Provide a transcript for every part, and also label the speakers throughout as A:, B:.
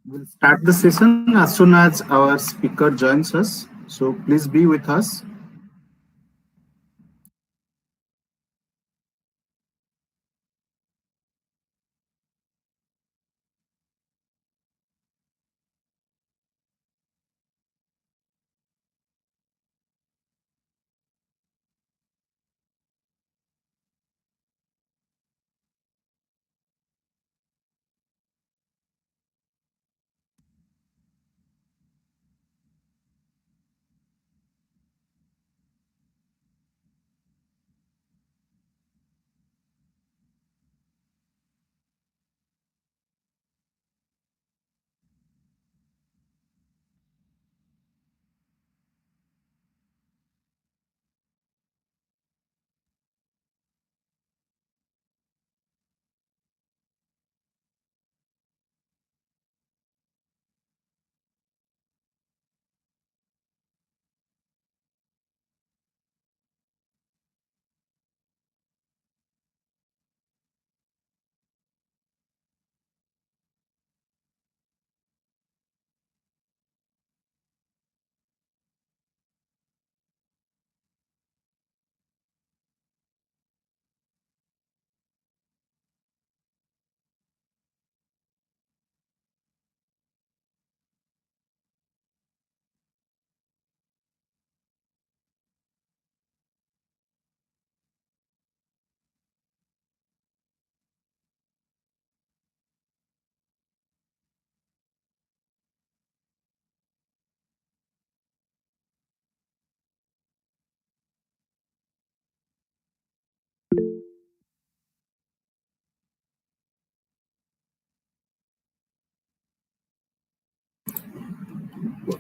A: We'll start the session as soon as our speaker joins us. So please be with us.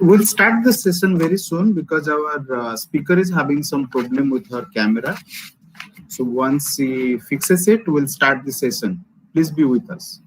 A: We'll start the session very soon because our speaker is having some problem with her camera. So once she fixes it, we'll start the session. Please be with us.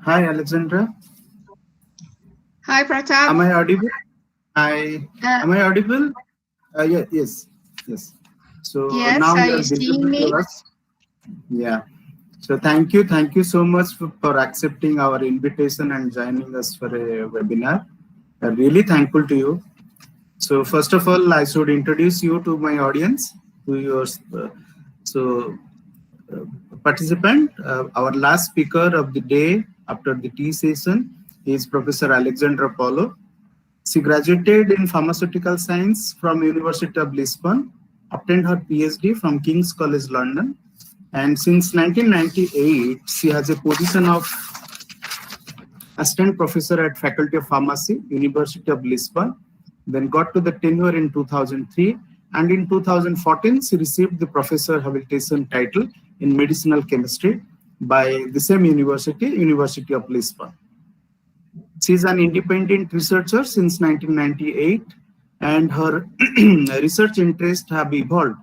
A: Hi, Alexandra.
B: Hi, Pratap.
A: Am I audible? Hi.
B: Uh,
A: Am I audible? Yeah, yes. Yes. So
B: yes,
A: now
B: are
A: you are
B: you seeing
A: visible to
B: me?
A: us. Yeah. So thank you so much for accepting our invitation and joining us for a webinar. I'm really thankful to you. So first of all, I should introduce you to my audience, to your so participant, our last speaker of the day after the tea session. is Professor Alexandra Paulo. She graduated in pharmaceutical science from University of Lisbon, obtained her PhD from King's College London, and since 1998, she has a position of assistant professor at Faculty of Pharmacy, University of Lisbon, then got to the tenure in 2003, and in 2014, she received the professor habilitation title in medicinal chemistry by the same university, University of Lisbon. She is an independent researcher since 1998, and her research interests have evolved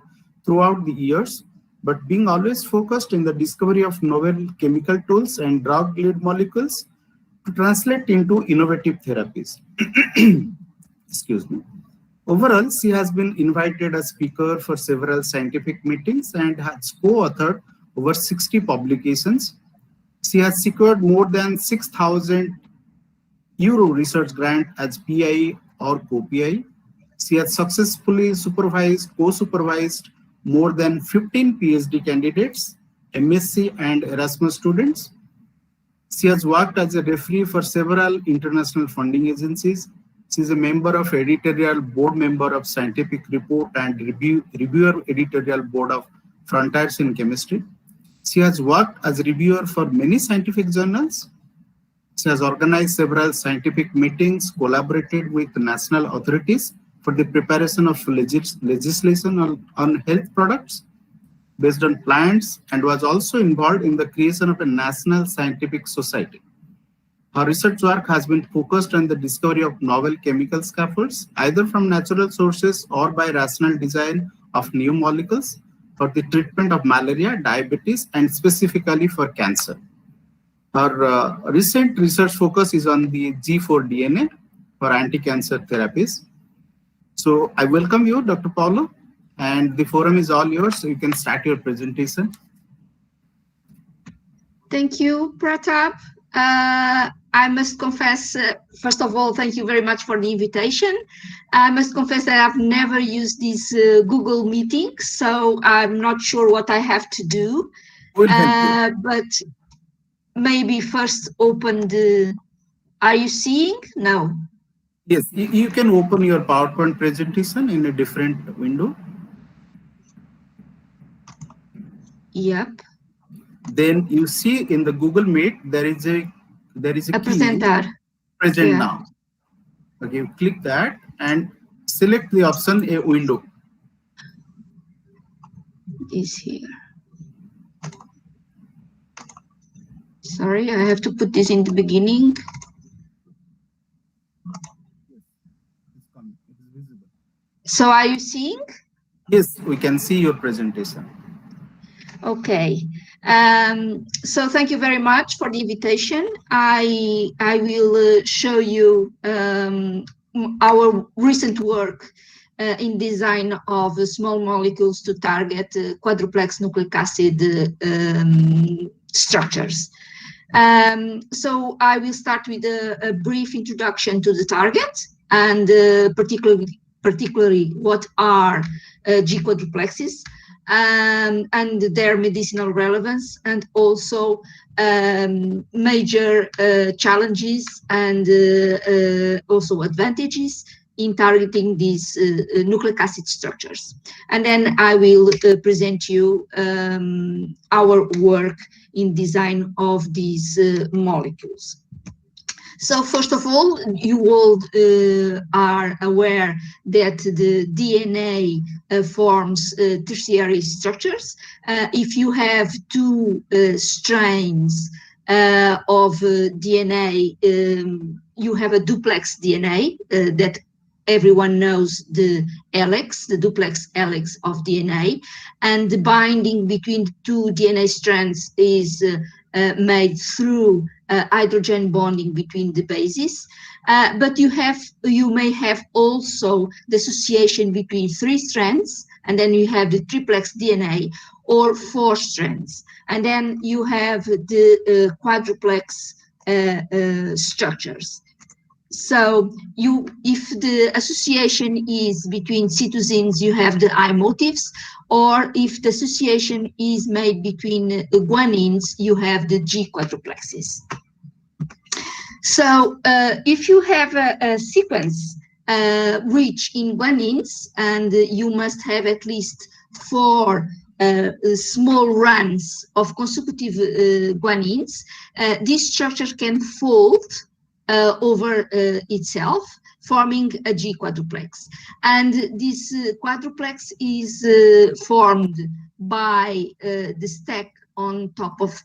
A: throughout the years, but being always focused in the discovery of novel chemical tools and drug-lead molecules to translate into innovative therapies. Excuse me. Overall, she has been invited as speaker for several scientific meetings and has co-authored over 60 publications. She has secured more than 6,000 euro research grant as PI or co-PI. She has successfully supervised, co-supervised more than 15 PhD candidates, MSc and Erasmus students. She has worked as a referee for several international funding agencies. She is a member of editorial board member of Scientific Report and reviewer editorial board of Frontiers in Chemistry. She has worked as a reviewer for many scientific journals. She has organized several scientific meetings, collaborated with national authorities for the preparation of legislation on health products based on plants, and was also involved in the creation of a national scientific society. Her research work has been focused on the discovery of novel chemical scaffolds, either from natural sources or by rational design of new molecules for the treatment of malaria, diabetes, and specifically for cancer. Her recent research focus is on the G4 DNA for anti-cancer therapies. So I welcome you, Dr. Paulo, and the forum is all yours, so you can start your presentation.
B: Thank you, Pratap. I must confess, first of all, thank you very much for the invitation. I must confess that I've never used this Google meeting, so I'm not sure what I have to do. But maybe first open the, are you seeing? No.
A: Yes, you can open your PowerPoint presentation in a different window.
B: Yep.
A: Then you see in the Google Meet, there is a key,
B: presenter.
A: Present now. Okay, you click that and select the option a window.
B: Is here. Sorry, I have to put this in the beginning. So are you seeing?
A: Yes, we can see your presentation.
B: Okay. So thank you very much for the invitation. I will show you our recent work in design of small molecules to target quadruplex nucleic acid structures. So I will start with a brief introduction to the target and particularly what are G quadruplexes and their medicinal relevance, and also major challenges and also advantages in targeting these nucleic acid structures. And then I will present you our work in design of these molecules. So first of all, you all are aware that the DNA forms tertiary structures. If you have two strains of DNA, you have a duplex DNA that everyone knows, the helix, the duplex helix of DNA, and the binding between two DNA strands is made through hydrogen bonding between the bases, but you may have also the association between three strands, and then you have the triplex DNA, or four strands, and then you have the quadruplex structures. So if the association is between cytosines, you have the I motifs, or if the association is made between guanines, you have the G quadruplexes. So if you have a sequence rich in guanines, and you must have at least 4 small runs of consecutive guanines, this structure can fold over itself, forming a G quadruplex. And this quadruplex is formed by the stack on top of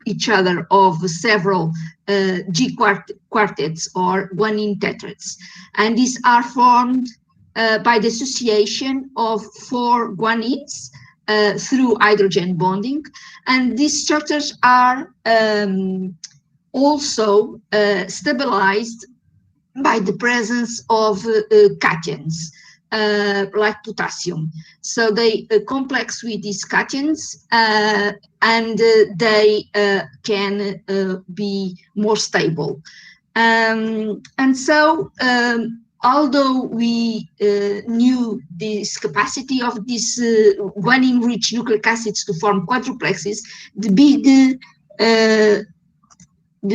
B: each other of several G quartets or guanine tetrads. And these are formed by the association of 4 guanines through hydrogen bonding. And these structures are also stabilized by the presence of cations, like potassium. So they complex with these cations, and they can be more stable. And so, although we knew this capacity of these guanine-rich nucleic acids to form quadruplexes, the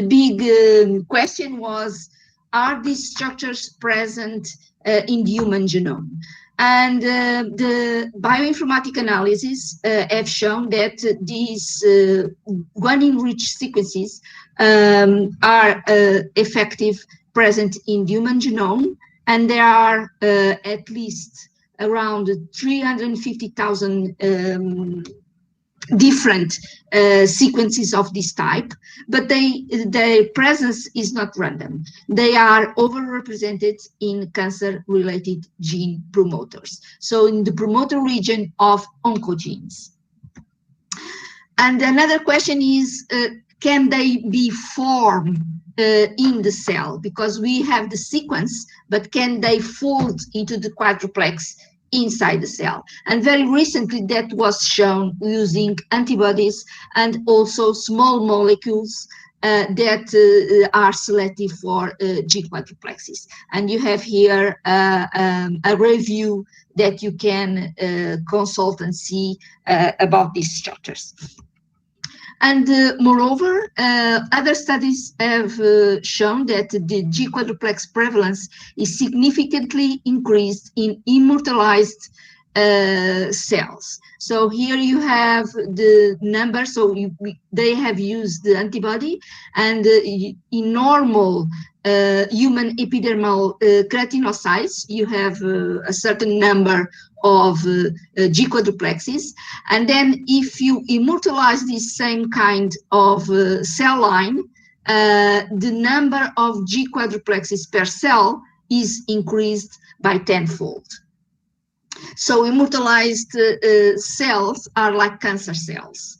B: big question was, are these structures present in the human genome? And the bioinformatic analysis have shown that these guanine-rich sequences are effective, present in the human genome, and there are at least around 350,000 different sequences of this type, but their presence is not random. They are overrepresented in cancer-related gene promoters, so in the promoter region of oncogenes. And another question is, can they be formed in the cell? Because we have the sequence, but can they fold into the quadruplex inside the cell? And very recently that was shown using antibodies and also small molecules that are selective for G quadruplexes. And you have here a review that you can consult and see about these structures. And moreover, other studies have shown that the G quadruplex prevalence is significantly increased in immortalized cells. So here you have the number. So they have used the antibody, and in normal human epidermal keratinocytes, you have a certain number of G quadruplexes. And then if you immortalize this same kind of cell line, the number of G quadruplexes per cell is increased by 10-fold. So immortalized cells are like cancer cells.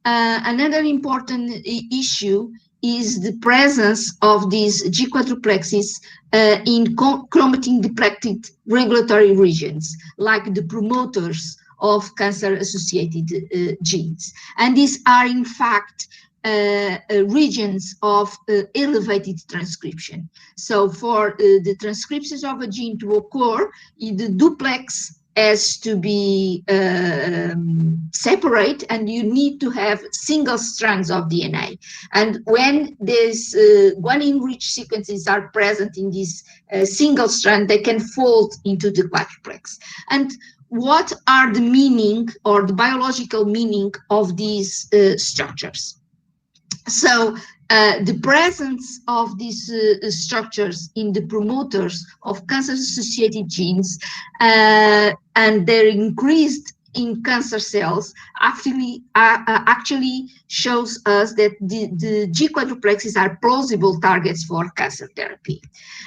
B: Another important issue is the presence of these G quadruplexes in chromatin depleted regulatory regions, like the promoters of cancer-associated genes. And these are, in fact, regions of elevated transcription. So for the transcriptions of a gene to occur, the duplex has to be separate, and you need to have single strands of DNA. And when these guanine-rich sequences are present in this single strand, they can fold into the quadruplex. And what are the meaning or the biological meaning of these structures? So the presence of these structures in the promoters of cancer-associated genes and their increased in cancer cells actually shows us that the G quadruplexes are plausible targets for cancer therapy.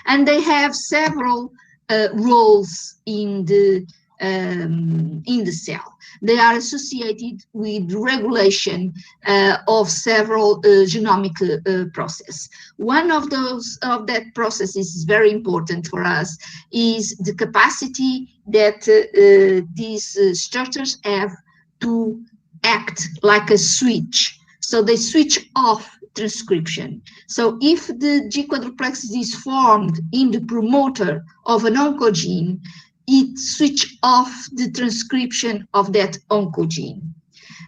B: And they have several roles in the cell. They are associated with regulation of several genomic processes. One of that processes is very important for us, is the capacity that these structures have to act like a switch. So they switch off transcription. So if the G quadruplex is formed in the promoter of an oncogene, it switches off the transcription of that oncogene.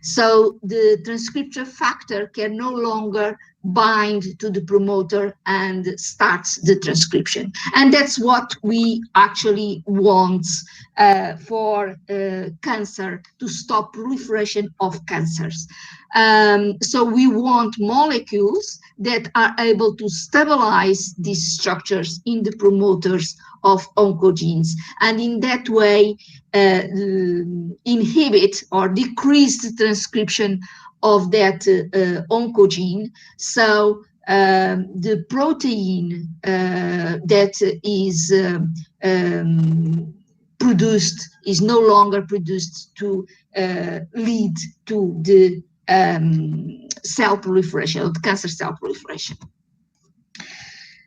B: So the transcription factor can no longer bind to the promoter and starts the transcription. And that's what we actually want for cancer, to stop proliferation of cancers. So we want molecules that are able to stabilize these structures in the promoters of oncogenes, and in that way inhibit or decrease the transcription of that oncogene. So the protein that is produced is no longer produced to lead to the cell proliferation, the cancer cell proliferation.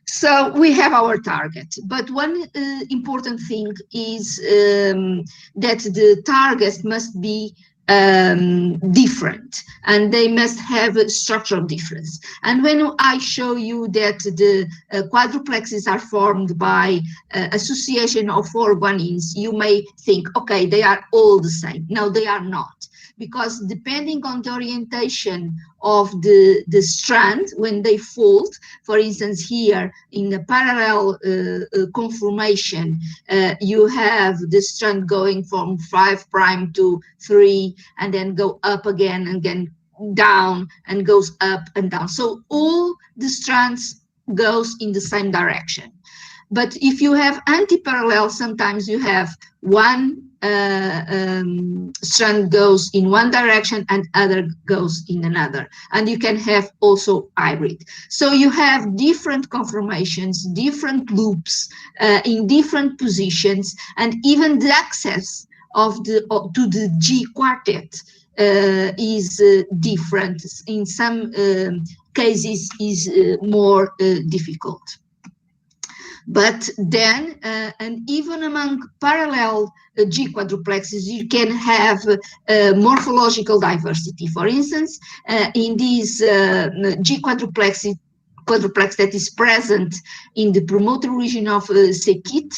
B: So we have our target, but one important thing is that the targets must be different, and they must have a structural difference. And when I show you that the quadruplexes are formed by association of 4 guanines, you may think, okay, they are all the same. No, they are not, because depending on the orientation of the strand when they fold, for instance, here in the parallel conformation, you have the strand going from 5' to 3, and then go up again and then down, and goes up and down. So all the strands goes in the same direction. But if you have anti-parallel, sometimes you have one strand goes in one direction and other goes in another, and you can have also hybrid. So you have different conformations, different loops in different positions, and even the access of the to the G quartet is different. In some cases is more difficult. But then, and even among parallel G quadruplexes, you can have morphological diversity. For instance, in these G quadruplexes, quadruplex that is present in the promoter region of Sekit,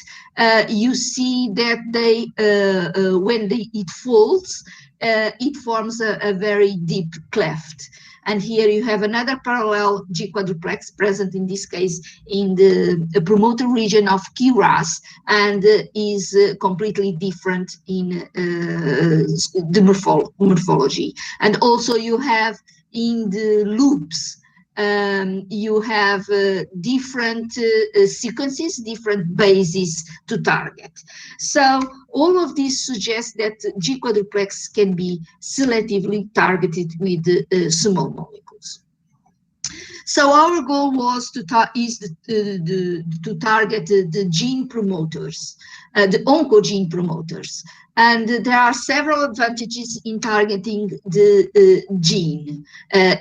B: you see that they, when it folds, it forms a very deep cleft. And here you have another parallel G quadruplex present in this case in the promoter region of KRAS, and is completely different in the morphology. And also you have in the loops, you have different sequences, different bases to target. So all of this suggests that G quadruplex can be selectively targeted with small molecules. So our goal was to target the gene promoters, the oncogene promoters. And there are several advantages in targeting the gene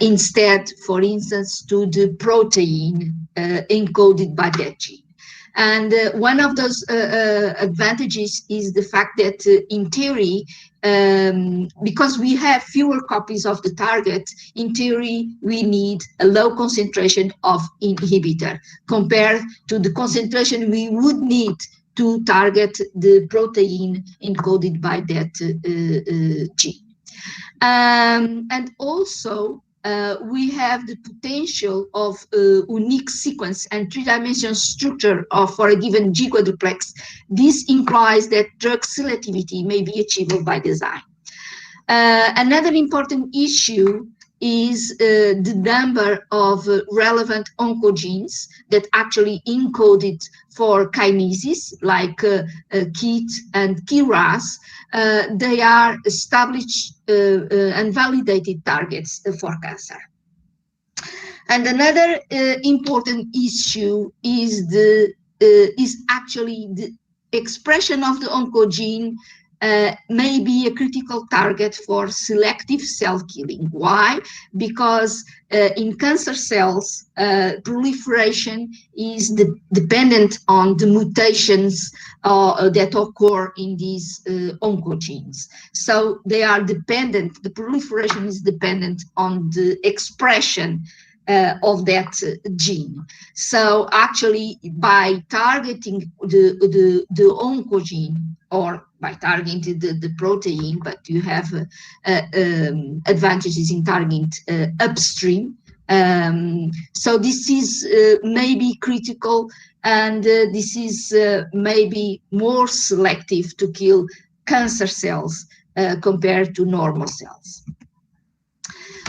B: instead, for instance, to the protein encoded by that gene. And one of those advantages is the fact that in theory, because we have fewer copies of the target, in theory, we need a low concentration of inhibitor compared to the concentration we would need to target the protein encoded by that gene. And also, we have the potential of unique sequence and three-dimensional structure for a given G quadruplex. This implies that drug selectivity may be achievable by design. Another important issue is the number of relevant oncogenes that actually encoded for kinesis, like KIT and KRAS. They are established and validated targets for cancer. And another important issue is actually the expression of the oncogene may be a critical target for selective cell killing. Why? Because in cancer cells, proliferation is dependent on the mutations that occur in these oncogenes. So they are dependent, the proliferation is dependent on the expression of that gene. So actually, by targeting the oncogene, or by targeting the protein, but you have advantages in targeting upstream, So this is maybe critical, and this is maybe more selective to kill cancer cells compared to normal cells.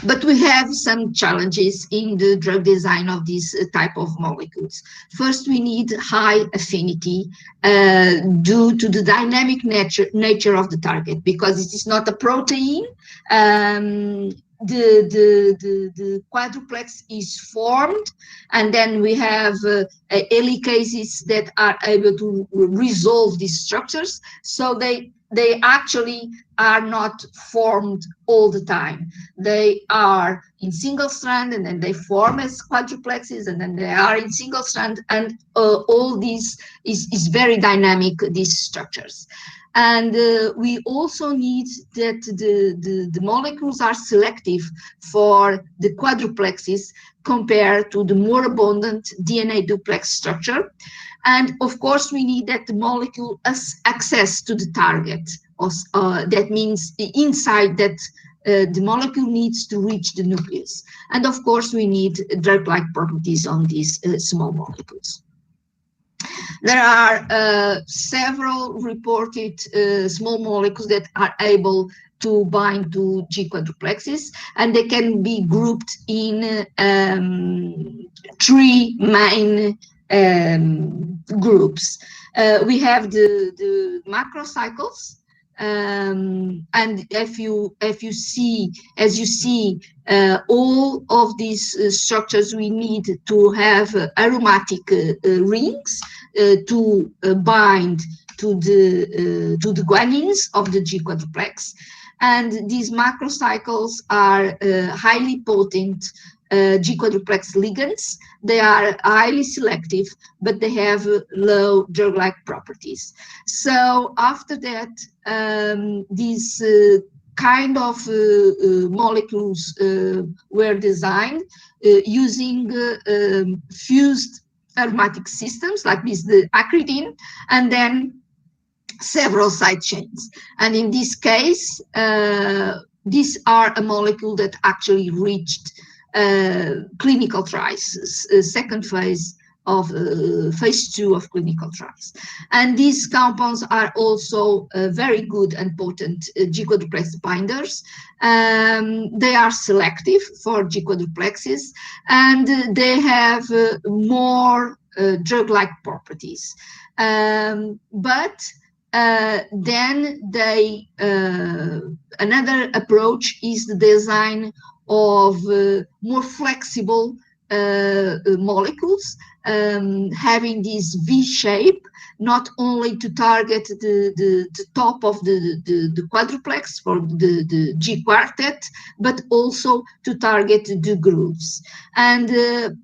B: But we have some challenges in the drug design of this type of molecules. First, we need high affinity due to the dynamic nature of the target, because it is not a protein. The quadruplex is formed, and then we have helicases that are able to resolve these structures, so they actually are not formed all the time. They are in single strand, and then they form as quadruplexes, and then they are in single strand, and all this is very dynamic, these structures. And we also need that the molecules are selective for the quadruplexes compared to the more abundant DNA duplex structure. And of course, we need that the molecule has access to the target. That means inside that the molecule needs to reach the nucleus. And of course, we need drug-like properties on these small molecules. There are several reported small molecules that are able to bind to G quadruplexes, and they can be grouped in 3 main groups. We have the macrocycles, and as you see, all of these structures, we need to have aromatic rings to bind to the guanines of the G quadruplex, and these macrocycles are highly potent G quadruplex ligands. They are highly selective, but they have low drug-like properties. So after that, these kind of molecules were designed using fused aromatic systems, like this, the acridine, and then several side chains. And in this case, these are a molecule that actually reached clinical trials, second phase of phase 2 of clinical trials. And these compounds are also very good and potent G quadruplex binders. They are selective for G quadruplexes, and they have more drug-like properties. But then they another approach is the design of more flexible molecules, having this V shape, not only to target the top of the quadruplex for the G quartet, but also to target the grooves. And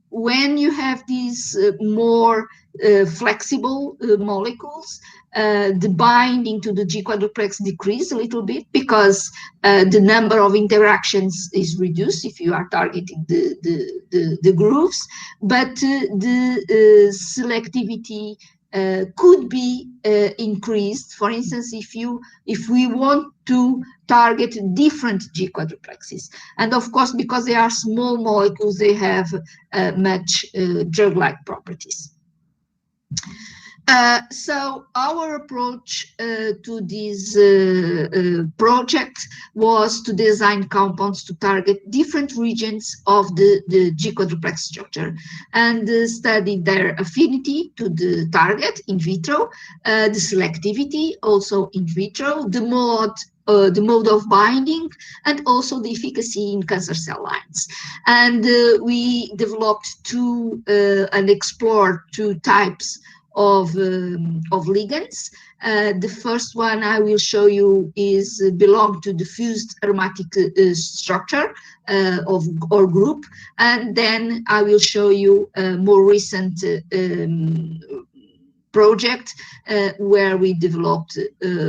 B: when you have these more flexible molecules, the binding to the G quadruplex decreases a little bit, because the number of interactions is reduced if you are targeting the grooves, but the selectivity could be increased. For instance, if we want to target different G quadruplexes, and of course, because they are small molecules, they have much drug-like properties. So our approach to this project was to design compounds to target different regions of the G quadruplex structure, and study their affinity to the target in vitro, the selectivity also in vitro, the mode of binding, and also the efficacy in cancer cell lines. And we developed and explored 2 types of ligands. The first one I will show you belong to the fused aromatic structure or group, and then I will show you a more recent project where we developed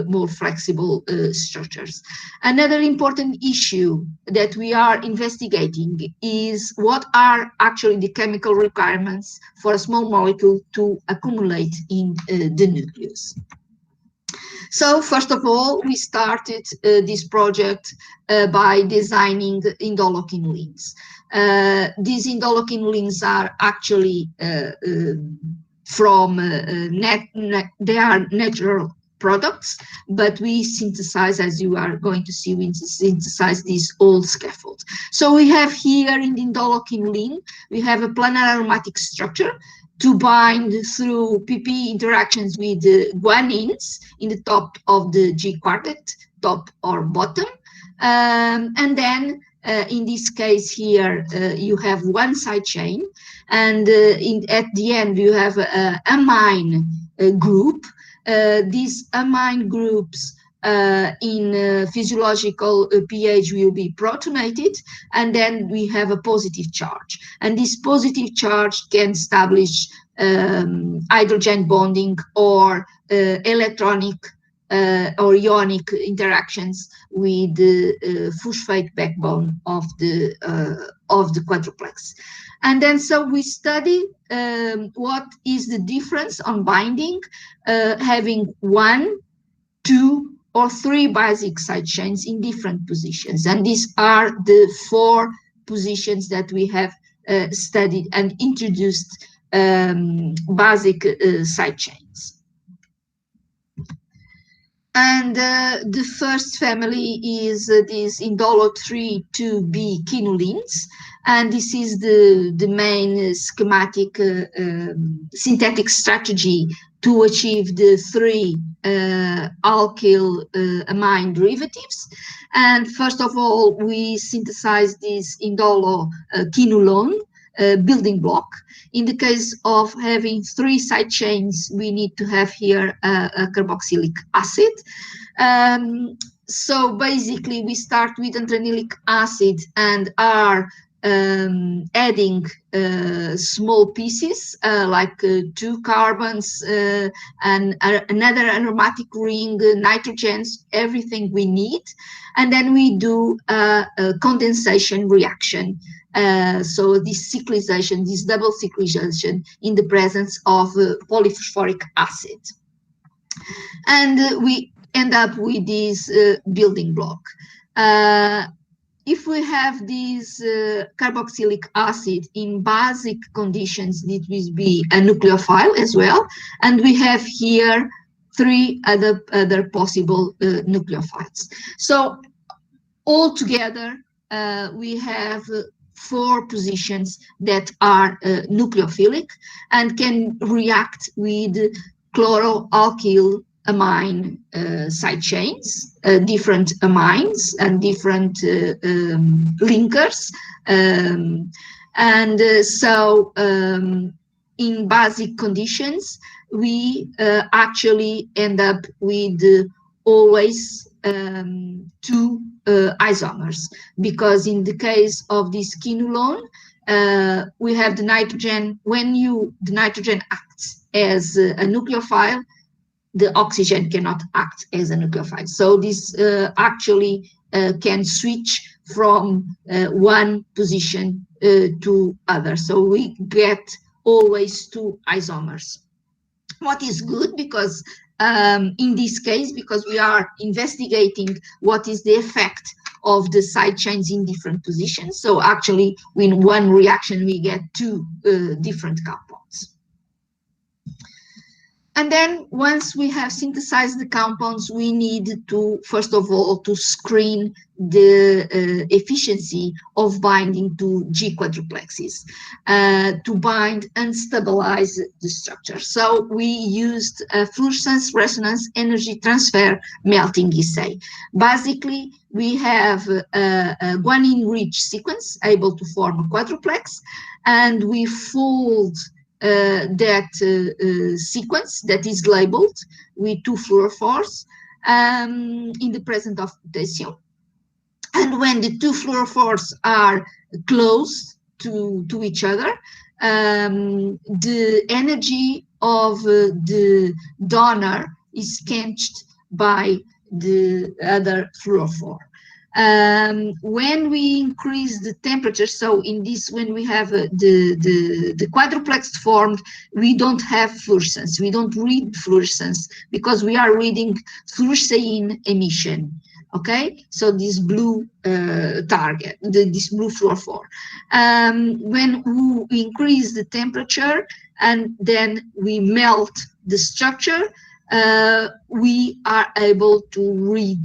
B: more flexible structures. Another important issue that we are investigating is what are actually the chemical requirements for a small molecule to accumulate in the nucleus. So first of all, we started this project by designing indolokine links. These indole-quinolines are actually from they are natural products, but we synthesize, as you are going to see, we synthesize these old scaffolds. So we have here in the indole-quinoline, we have a planar aromatic structure to bind through PP interactions with the guanines in the top of the G quartet, top or bottom. And then in this case here, you have one side chain, and at the end you have an amine group. These amine groups in physiological pH will be protonated, and then we have a positive charge. And this positive charge can establish hydrogen bonding or electronic or ionic interactions with the phosphate backbone of the quadruplex. And then so we study what is the difference on binding, having 1, 2, or 3 basic side chains in different positions. And these are the 4 positions that we have studied and introduced basic side chains. And the first family is these indole-3,2B quinolines, and this is the main schematic synthetic strategy to achieve the 3 alkyl amine derivatives. And first of all, we synthesize this indole-quinolone building block. In the case of having 3 side chains, we need to have here a carboxylic acid. So basically, we start with antranilic acid and are adding small pieces like 2 carbons and another aromatic ring, nitrogens, everything we need. And then we do a condensation reaction. So this cyclization, this double cyclization in the presence of polyphosphoric acid. And we end up with this building block. If we have this carboxylic acid in basic conditions, it will be a nucleophile as well. And we have here 3 other possible nucleophiles. So altogether, we have 4 positions that are nucleophilic and can react with chloroalkyl amine side chains, different amines and different linkers. So in basic conditions, we actually end up with always 2 isomers, because in the case of this quinolone, we have the nitrogen. When the nitrogen acts as a nucleophile, the oxygen cannot act as a nucleophile. So this actually can switch from one position to other. So we get always 2 isomers. What is good, because in this case, because we are investigating what is the effect of the side chains in different positions. So actually, in one reaction, we get 2 different compounds. And then once we have synthesized the compounds, we need to, first of all, to screen the efficiency of binding to G quadruplexes, to bind and stabilize the structure. So we used a fluorescence resonance energy transfer melting assay. Basically, we have a guanine-rich sequence able to form a quadruplex, and we fold that sequence that is labeled with 2 fluorophores in the presence of potassium. And when the 2 fluorophores are close to each other, the energy of the donor is quenched by the other fluorophore. When we increase the temperature, so in this, when we have the quadruplex formed, we don't have fluorescence. We don't read fluorescence because we are reading fluorescein emission Okay, so this blue target, this blue fluorophore. When we increase the temperature and then we melt the structure, we are able to read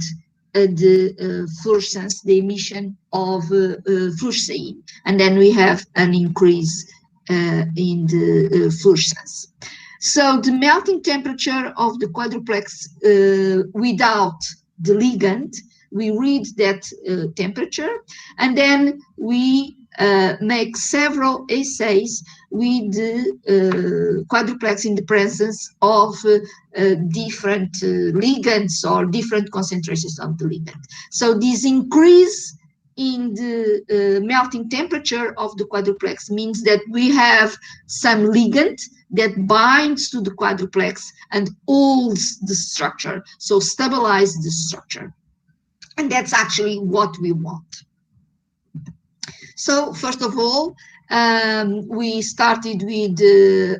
B: the fluorescence, the emission of fluorescein, and then we have an increase in the fluorescence. So the melting temperature of the quadruplex without the ligand, we read that temperature, and then we make several assays with the quadruplex in the presence of different ligands or different concentrations of the ligand. So this increase in the melting temperature of the quadruplex means that we have some ligand that binds to the quadruplex and holds the structure, so stabilize the structure. And that's actually what we want. So first of all, we started with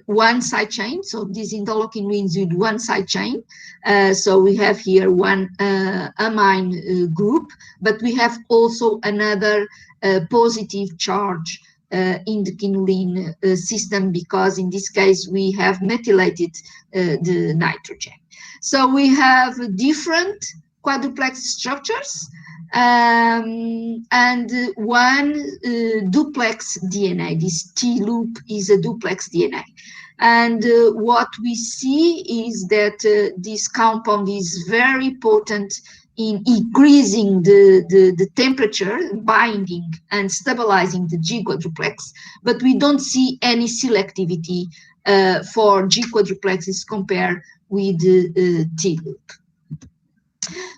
B: one side chain. So this interleukin means with one side chain. So we have here one amine group, but we have also another positive charge in the quinoline system, because in this case we have methylated the nitrogen. So we have different quadruplex structures and one duplex DNA. This T loop is a duplex DNA. And what we see is that this compound is very potent in increasing the temperature, binding and stabilizing the G quadruplex, but we don't see any selectivity for G quadruplexes compared with the T loop.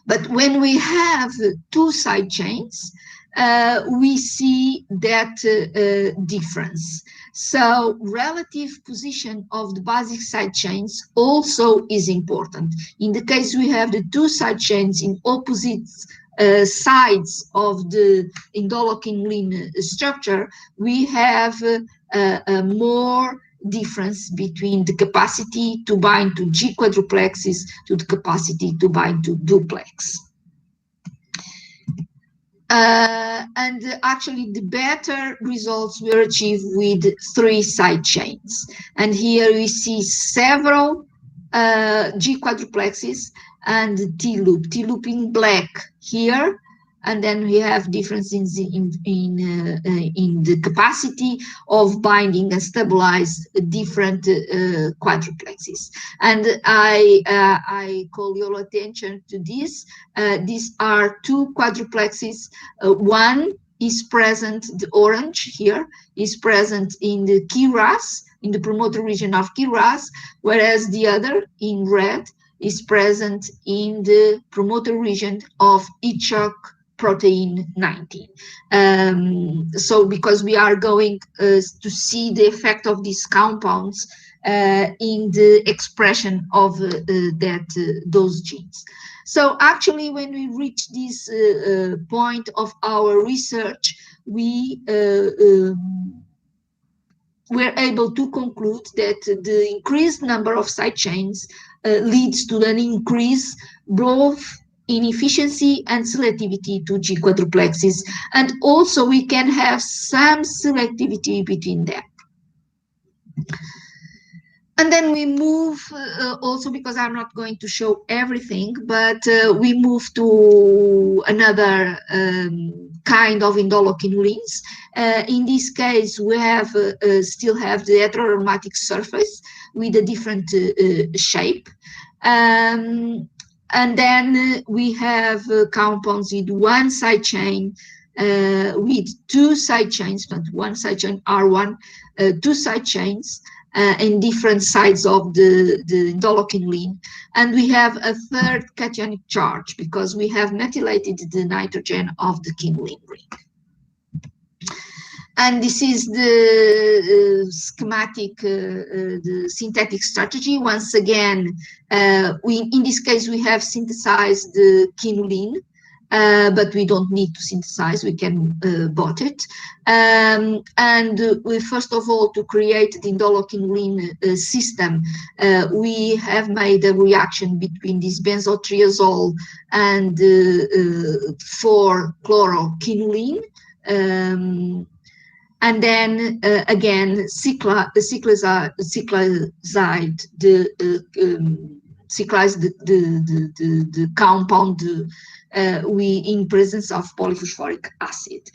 B: But when we have two side chains, we see that difference. So relative position of the basic side chains also is important. In the case we have the two side chains in opposite sides of the indolocin structure, we have a more difference between the capacity to bind to G quadruplexes to the capacity to bind to duplex. And actually the better results were achieved with three side chains. And here we see several G quadruplexes and T loop in black here. And then we have differences in the capacity of binding and stabilize different quadruplexes. And I call your attention to this. These are two quadruplexes. One is present, the orange here, is present in the KRAS, in the promoter region of KRAS, whereas the other in red is present in the promoter region of ECHOC protein 19. So because we are going to see the effect of these compounds in the expression of those genes. So actually when we reach this point of our research, we were able to conclude that the increased number of side chains leads to an increase both in efficiency and selectivity to G quadruplexes, and also we can have some selectivity between them. And then we move also, because I'm not going to show everything, but we move to another kind of indolochinolines. In this case, we have still have the heteroaromatic surface with a different shape. And then we have compounds with one side chain, with two side chains, but one side chain R1, two side chains in different sides of the indolochin. And we have a third cationic charge because we have methylated the nitrogen of the quinoline ring. And this is the schematic, the synthetic strategy. Once again, in this case, we have synthesized the quinoline but we don't need to synthesize, we can bot it. And we first of all, to create the indole-quinoline system, we have made a reaction between this benzotriazole and 4-chloroquinoline. And then again, cyclize the compound in presence of polyphosphoric acid.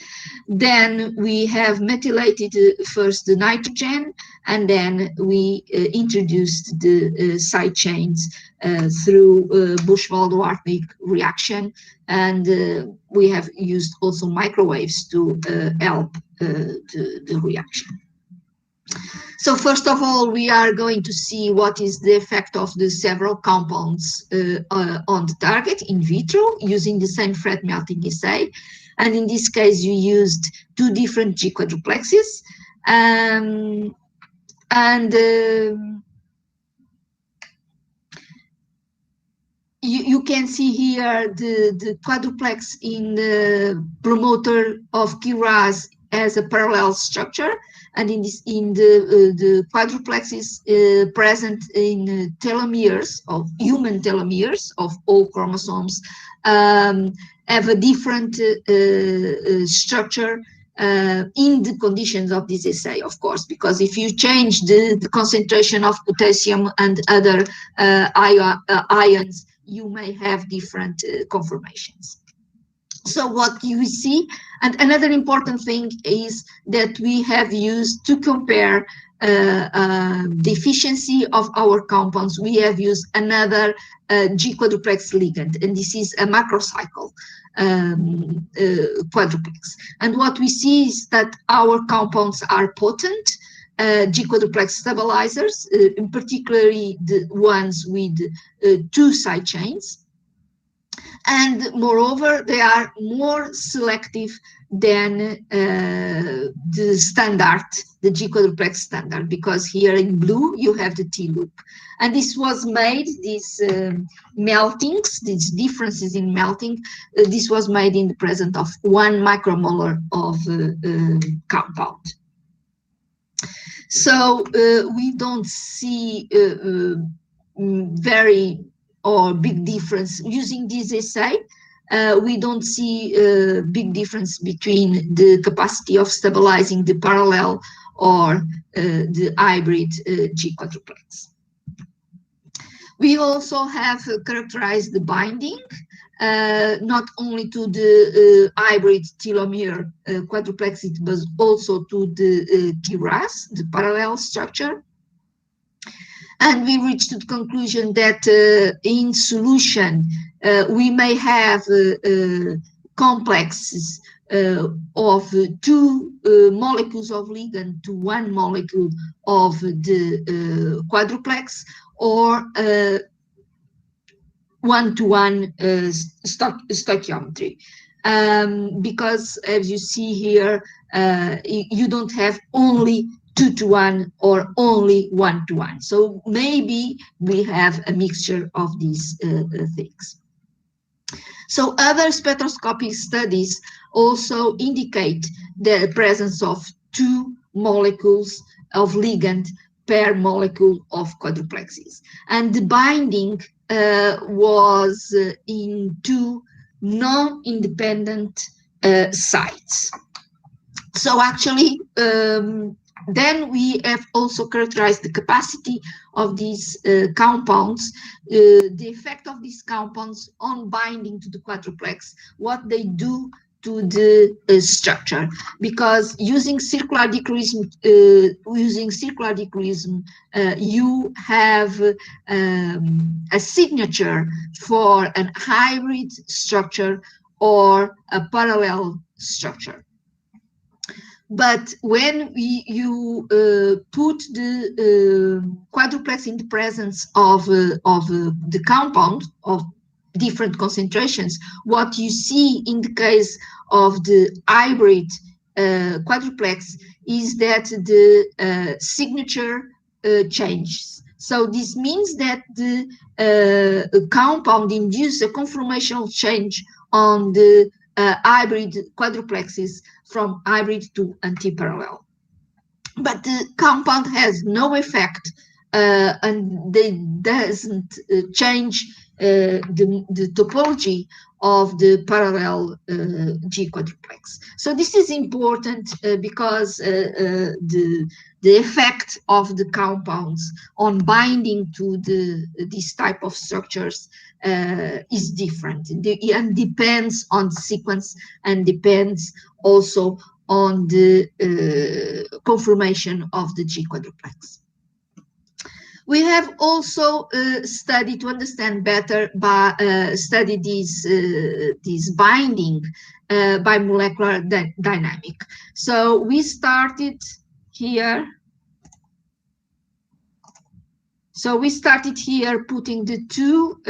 B: Then we have methylated first the nitrogen, and then we introduced the side chains through Buchwald-Hartwig reaction, and we have used also microwaves to help the reaction. So first of all, we are going to see what is the effect of the several compounds on the target in vitro using the same fret melting assay. And in this case, you used 2 different G quadruplexes. You can see here the quadruplex in the promoter of KRAS as a parallel structure, and in the quadruplex is present in telomeres of human telomeres of all chromosomes, have a different structure in the conditions of this assay, of course, because if you change the concentration of potassium and other ions, you may have different conformations. So what you see, and another important thing is that we have used to compare the efficiency of our compounds, we have used another G quadruplex ligand, and this is a macrocycle quadruplex. And what we see is that our compounds are potent G quadruplex stabilizers, in particularly the ones with 2 side chains. And moreover, they are more selective than the standard, the G quadruplex standard, because here in blue you have the T loop. And this was made, these meltings, these differences in melting, this was made in the presence of 1 micromolar of compound. So we don't see very big difference using this assay. We don't see a big difference between the capacity of stabilizing the parallel or the hybrid G quadruplex. We also have characterized the binding, not only to the hybrid telomere quadruplexity, but also to the KRAS, the parallel structure. And we reached the conclusion that in solution, we may have complexes of 2 molecules of ligand to 1 molecule of the quadruplex, or 1-to-1 stoichiometry. Because as you see here, you don't have only 2-to-1 or only 1-to-1. So maybe we have a mixture of these things. So other spectroscopic studies also indicate the presence of 2 molecules of ligand per molecule of quadruplexes. And the binding was in 2 non-independent sites. So actually, then we have also characterized the capacity of these compounds, the effect of these compounds on binding to the quadruplex, what they do to the structure. Because using circular dichroism, you have a signature for a hybrid structure or a parallel structure. But when you put the quadruplex in the presence of the compound of different concentrations, what you see in the case of the hybrid quadruplex is that the signature changes. So this means that the compound induces a conformational change on the hybrid quadruplexes from hybrid to antiparallel. But the compound has no effect and they doesn't change the topology of the parallel G quadruplex. So this is important because the effect of the compounds on binding to these type of structures is different and depends on the sequence and depends also on the conformation of the G quadruplex. We have also studied to understand better study this binding by molecular dynamic. So we started here. So we started here putting the two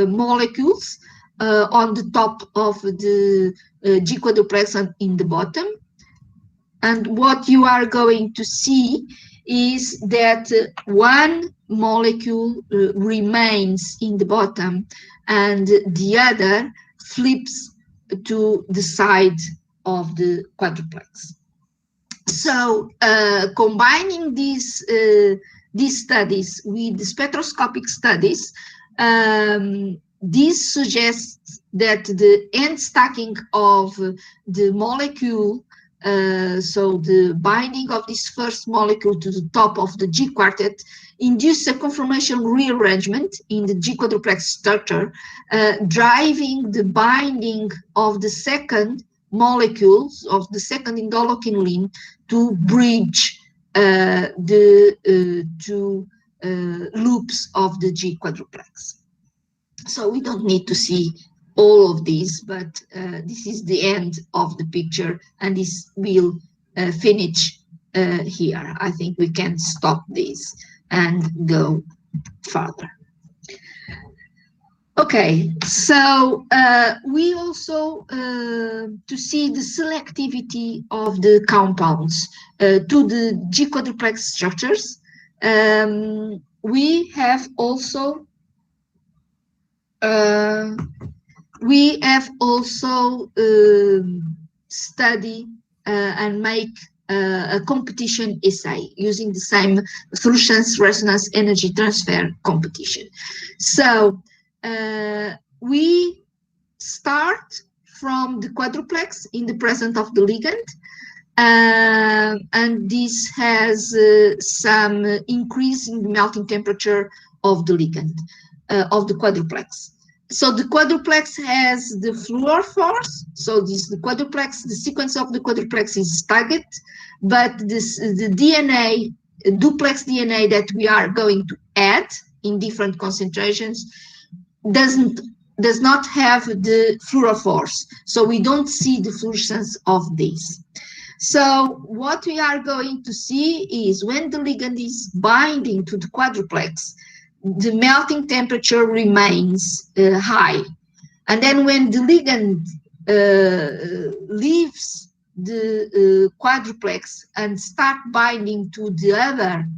B: molecules on the top of the G quadruplex and in the bottom. And what you are going to see is that one molecule remains in the bottom and the other flips to the side of the quadruplex. So combining these studies with the spectroscopic studies, this suggests that the end stacking of the molecule, so the binding of this first molecule to the top of the G quartet, induce a conformational rearrangement in the G quadruplex structure, driving the binding of the second molecules of the second indolokine to bridge the two loops of the G quadruplex. So we don't need to see all of these, but this is the end of the picture, and this will finish here. I think we can stop this and go further. Okay, so we also, to see the selectivity of the compounds to the G quadruplex structures, we have also study and make a competition essay using the same fluorescence resonance energy transfer competition. So we start from the quadruplex in the presence of the ligand, and this has some increase in the melting temperature of the ligand of the quadruplex. So the quadruplex has the fluorophores. So this the quadruplex, the sequence of the quadruplex is staggered, but the DNA, duplex DNA that we are going to add in different concentrations does not have the fluorophores. So we don't see the fluorescence of this. So what we are going to see is when the ligand is binding to the quadruplex, the melting temperature remains high. And then when the ligand leaves the quadruplex and start binding to the other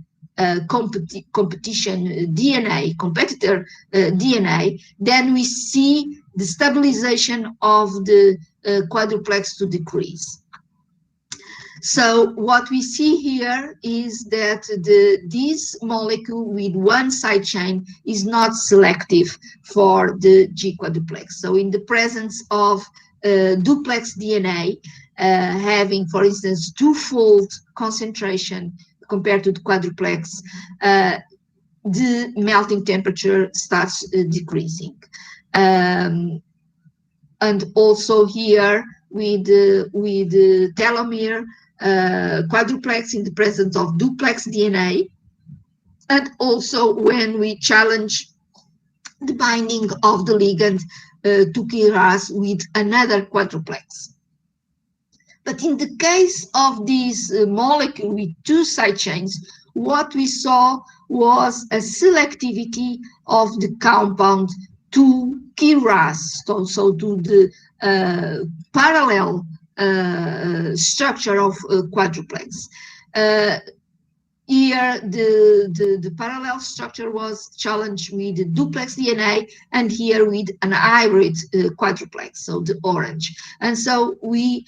B: competition DNA, competitor DNA, then we see the stabilization of the quadruplex to decrease. So what we see here is that this molecule with one side chain is not selective for the G quadruplex. So in the presence of duplex DNA, having, for instance, twofold concentration compared to the quadruplex, the melting temperature starts decreasing. And also here with the telomere quadruplex in the presence of duplex DNA, and also when we challenge the binding of the ligand to KRAS with another quadruplex. But in the case of this molecule with two side chains, what we saw was a selectivity of the compound to KRAS, so to the parallel structure of quadruplex. here the parallel structure was challenged with the duplex DNA, and here with an hybrid quadruplex, so the orange. And so we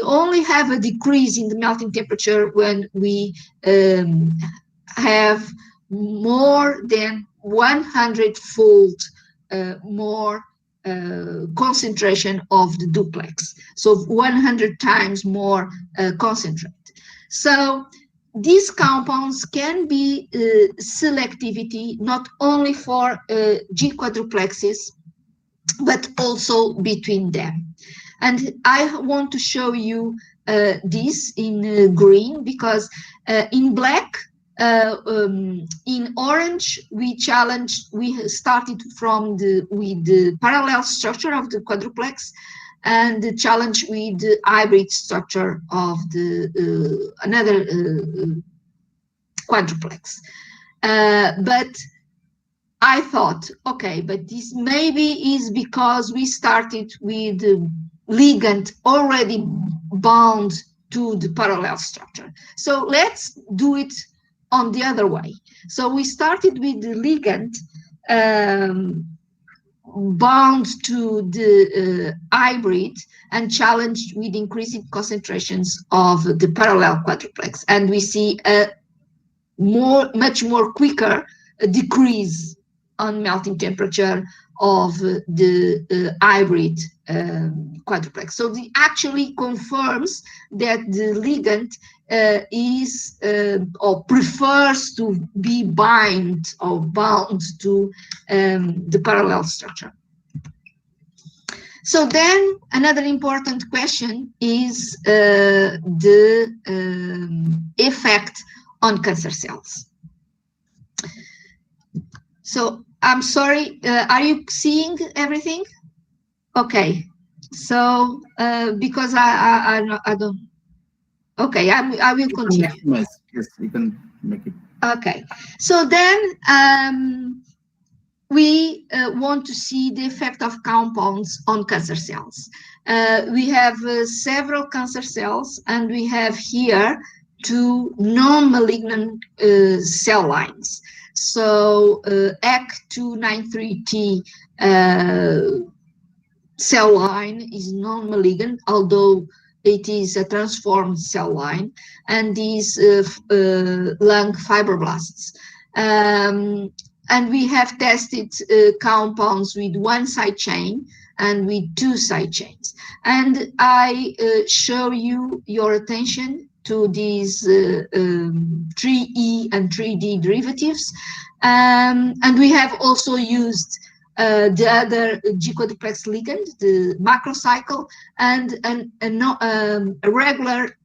B: only have a decrease in the melting temperature when we have more than 100-fold more concentration of the duplex, so 100 times more concentrate. So these compounds can be selectivity not only for G quadruplexes, but also between them. And I want to show you this in green, because in black, in orange, we started with the parallel structure of the quadruplex, and the challenge with the hybrid structure of the another quadruplex. But I thought, okay, but this maybe is because we started with the ligand already bound to the parallel structure. So let's do it on the other way. So we started with the ligand bound to the hybrid and challenged with increasing concentrations of the parallel quadruplex, and we see a much more quicker decrease on melting temperature of the hybrid quadruplex. So it actually confirms that the ligand is or prefers to be bound to the parallel structure. So then another important question is the effect on cancer cells. So I'm sorry, are you seeing everything? Okay, so because I don't. Okay, I will continue.
A: Yes, you can make it.
B: Okay, so then we want to see the effect of compounds on cancer cells. We have several cancer cells, and we have here 2 non-malignant cell lines. So HEC293T cell line is non-malignant, although it is a transformed cell line, and these lung fibroblasts. And we have tested compounds with 1 side chain and with 2 side chains. And I show you your attention to these 3E and 3D derivatives. And we have also used the other G quadruplex ligand, the macrocycle, and a regular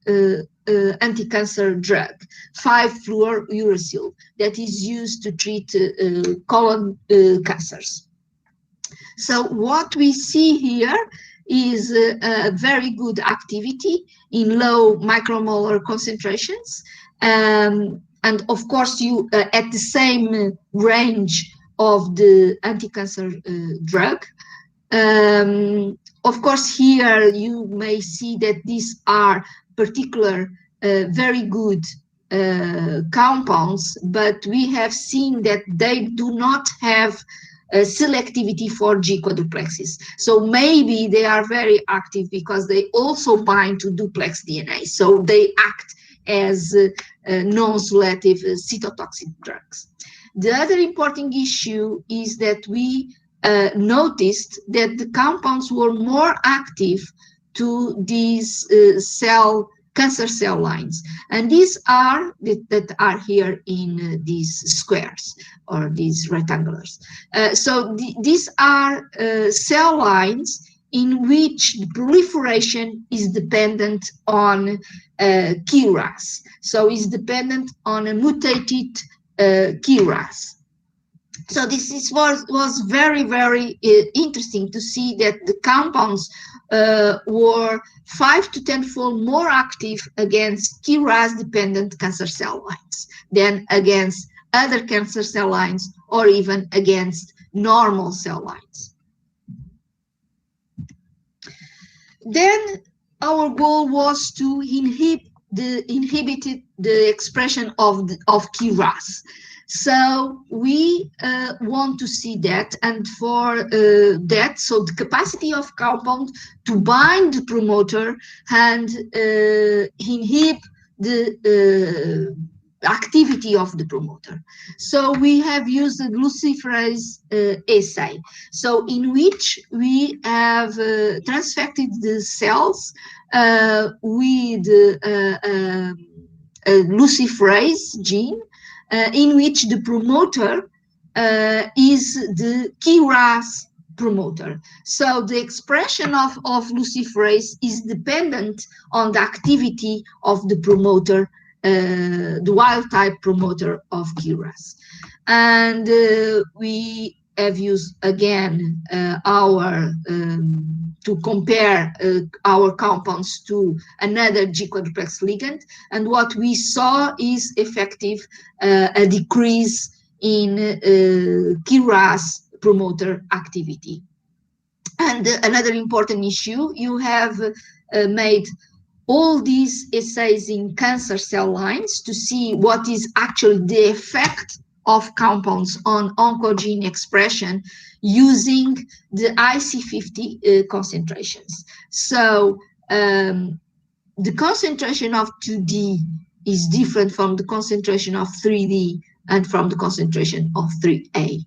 B: anti-cancer drug, 5-fluorouracil, that is used to treat colon cancers. So what we see here is a very good activity in low micromolar concentrations, and of course you at the same range of the anti-cancer drug. Of course, here you may see that these are particular very good compounds, but we have seen that they do not have selectivity for G quadruplexes. So maybe they are very active because they also bind to duplex DNA. So they act as non-selective cytotoxic drugs. The other important issue is that we noticed that the compounds were more active to these cancer cell lines, and these are that are here in these squares or these rectangulars. So these are cell lines in which the proliferation is dependent on KRAS. So it's dependent on a mutated KRAS. So this was very, very interesting to see that the compounds were 5 to 10-fold more active against KRAS-dependent cancer cell lines than against other cancer cell lines or even against normal cell lines. Then our goal was to inhibit inhibited the expression of KRAS. So we want to see that, and for that, so the capacity of compound to bind the promoter and inhibit the activity of the promoter. So we have used the luciferase assay, so in which we have transfected the cells with a luciferase gene, in which the promoter is the KRAS promoter. So the expression of luciferase is dependent on the activity of the promoter, the wild type promoter of KRAS. And we have used again to compare our compounds to another G-quadruplex ligand, and what we saw is effective a decrease in KRAS promoter activity. And another important issue, you have made all these assays in cancer cell lines to see what is actually the effect of compounds on oncogene expression using the IC50 concentrations. So the concentration of 2D is different from the concentration of 3D and from the concentration of 3E.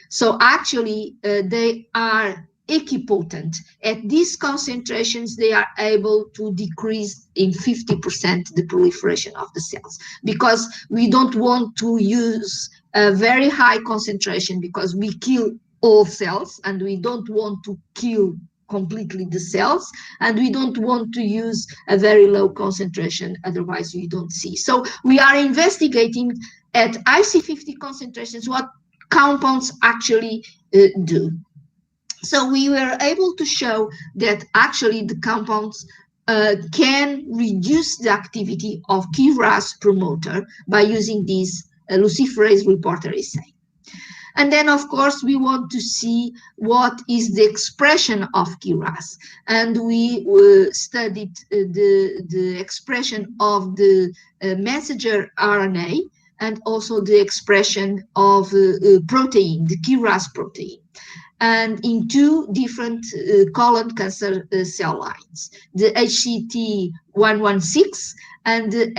B: So actually they are equipotent. At these concentrations, they are able to decrease in 50% the proliferation of the cells, because we don't want to use a very high concentration because we kill all cells, and we don't want to kill completely the cells, and we don't want to use a very low concentration, otherwise we don't see. So we are investigating at IC50 concentrations what compounds actually do. So we were able to show that actually the compounds can reduce the activity of KRAS promoter by using this luciferase reporter assay. And then, of course, we want to see what is the expression of KRAS. And we studied the expression of the messenger RNA and also the expression of protein, the KRAS protein, and in two different colon cancer cell lines, the HCT116 and the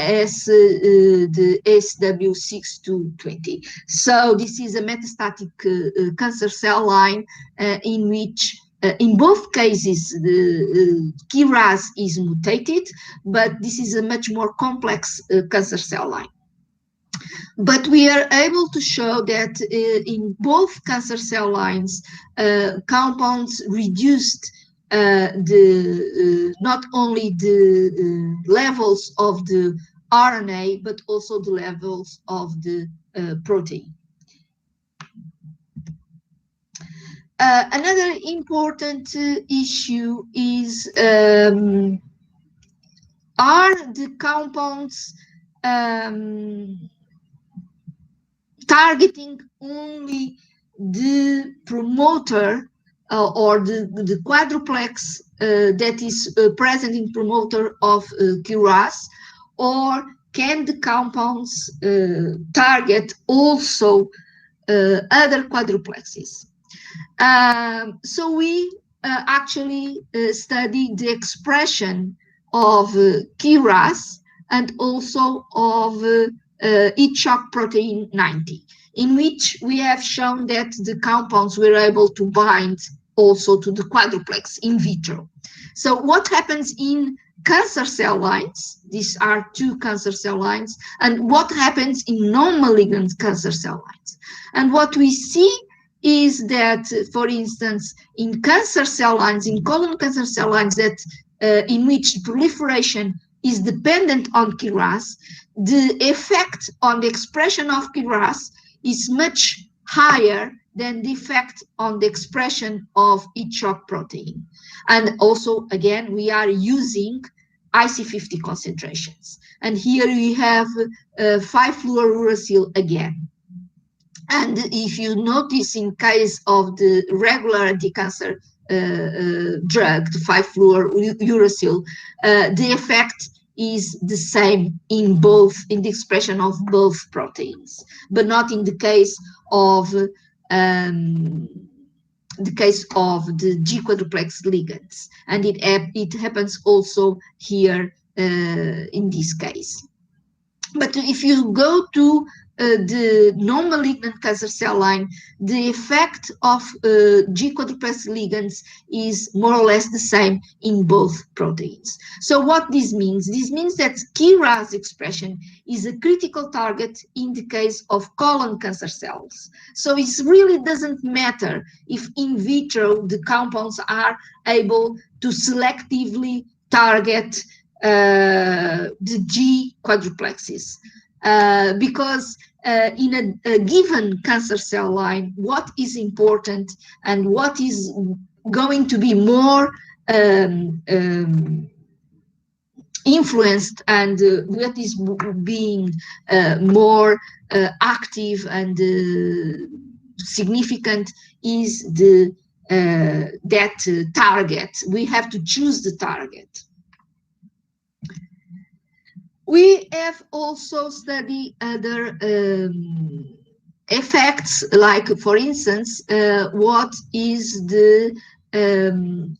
B: SW6220. So this is a metastatic cancer cell line in which in both cases the KRAS is mutated, but this is a much more complex cancer cell line. But we are able to show that in both cancer cell lines, compounds reduced not only the levels of the RNA, but also the levels of the protein. Another important issue is, are the compounds targeting only the promoter or the quadruplex that is present in promoter of KRAS, or can the compounds target also other quadruplexes? So we actually studied the expression of KRAS and also of ECHOC protein 90, in which we have shown that the compounds were able to bind also to the quadruplex in vitro. So what happens in cancer cell lines? These are two cancer cell lines, and what happens in non-malignant cancer cell lines? And what we see is that, for instance, in cancer cell lines, in colon cancer cell lines, that in which proliferation is dependent on KRAS, the effect on the expression of KRAS is much higher than the effect on the expression of ECHOC protein. And also, again, we are using IC50 concentrations. And here we have 5-fluorouracil again. And if you notice, in case of the regular anti-cancer drug, the 5-fluorouracil, the effect is the same in both, in the expression of both proteins, but not in the case of the G quadruplex ligands, and it happens also here in this case. But if you go to the non-malignant cancer cell line, the effect of G quadruplex ligands is more or less the same in both proteins. So what this means? This means that KRAS expression is a critical target in the case of colon cancer cells. So it really doesn't matter if in vitro the compounds are able to selectively target the G quadruplexes. Because in a given cancer cell line, what is important and what is going to be more influenced and what is being more active and significant is the that target. We have to choose the target. We have also studied other effects, like, for instance, what is the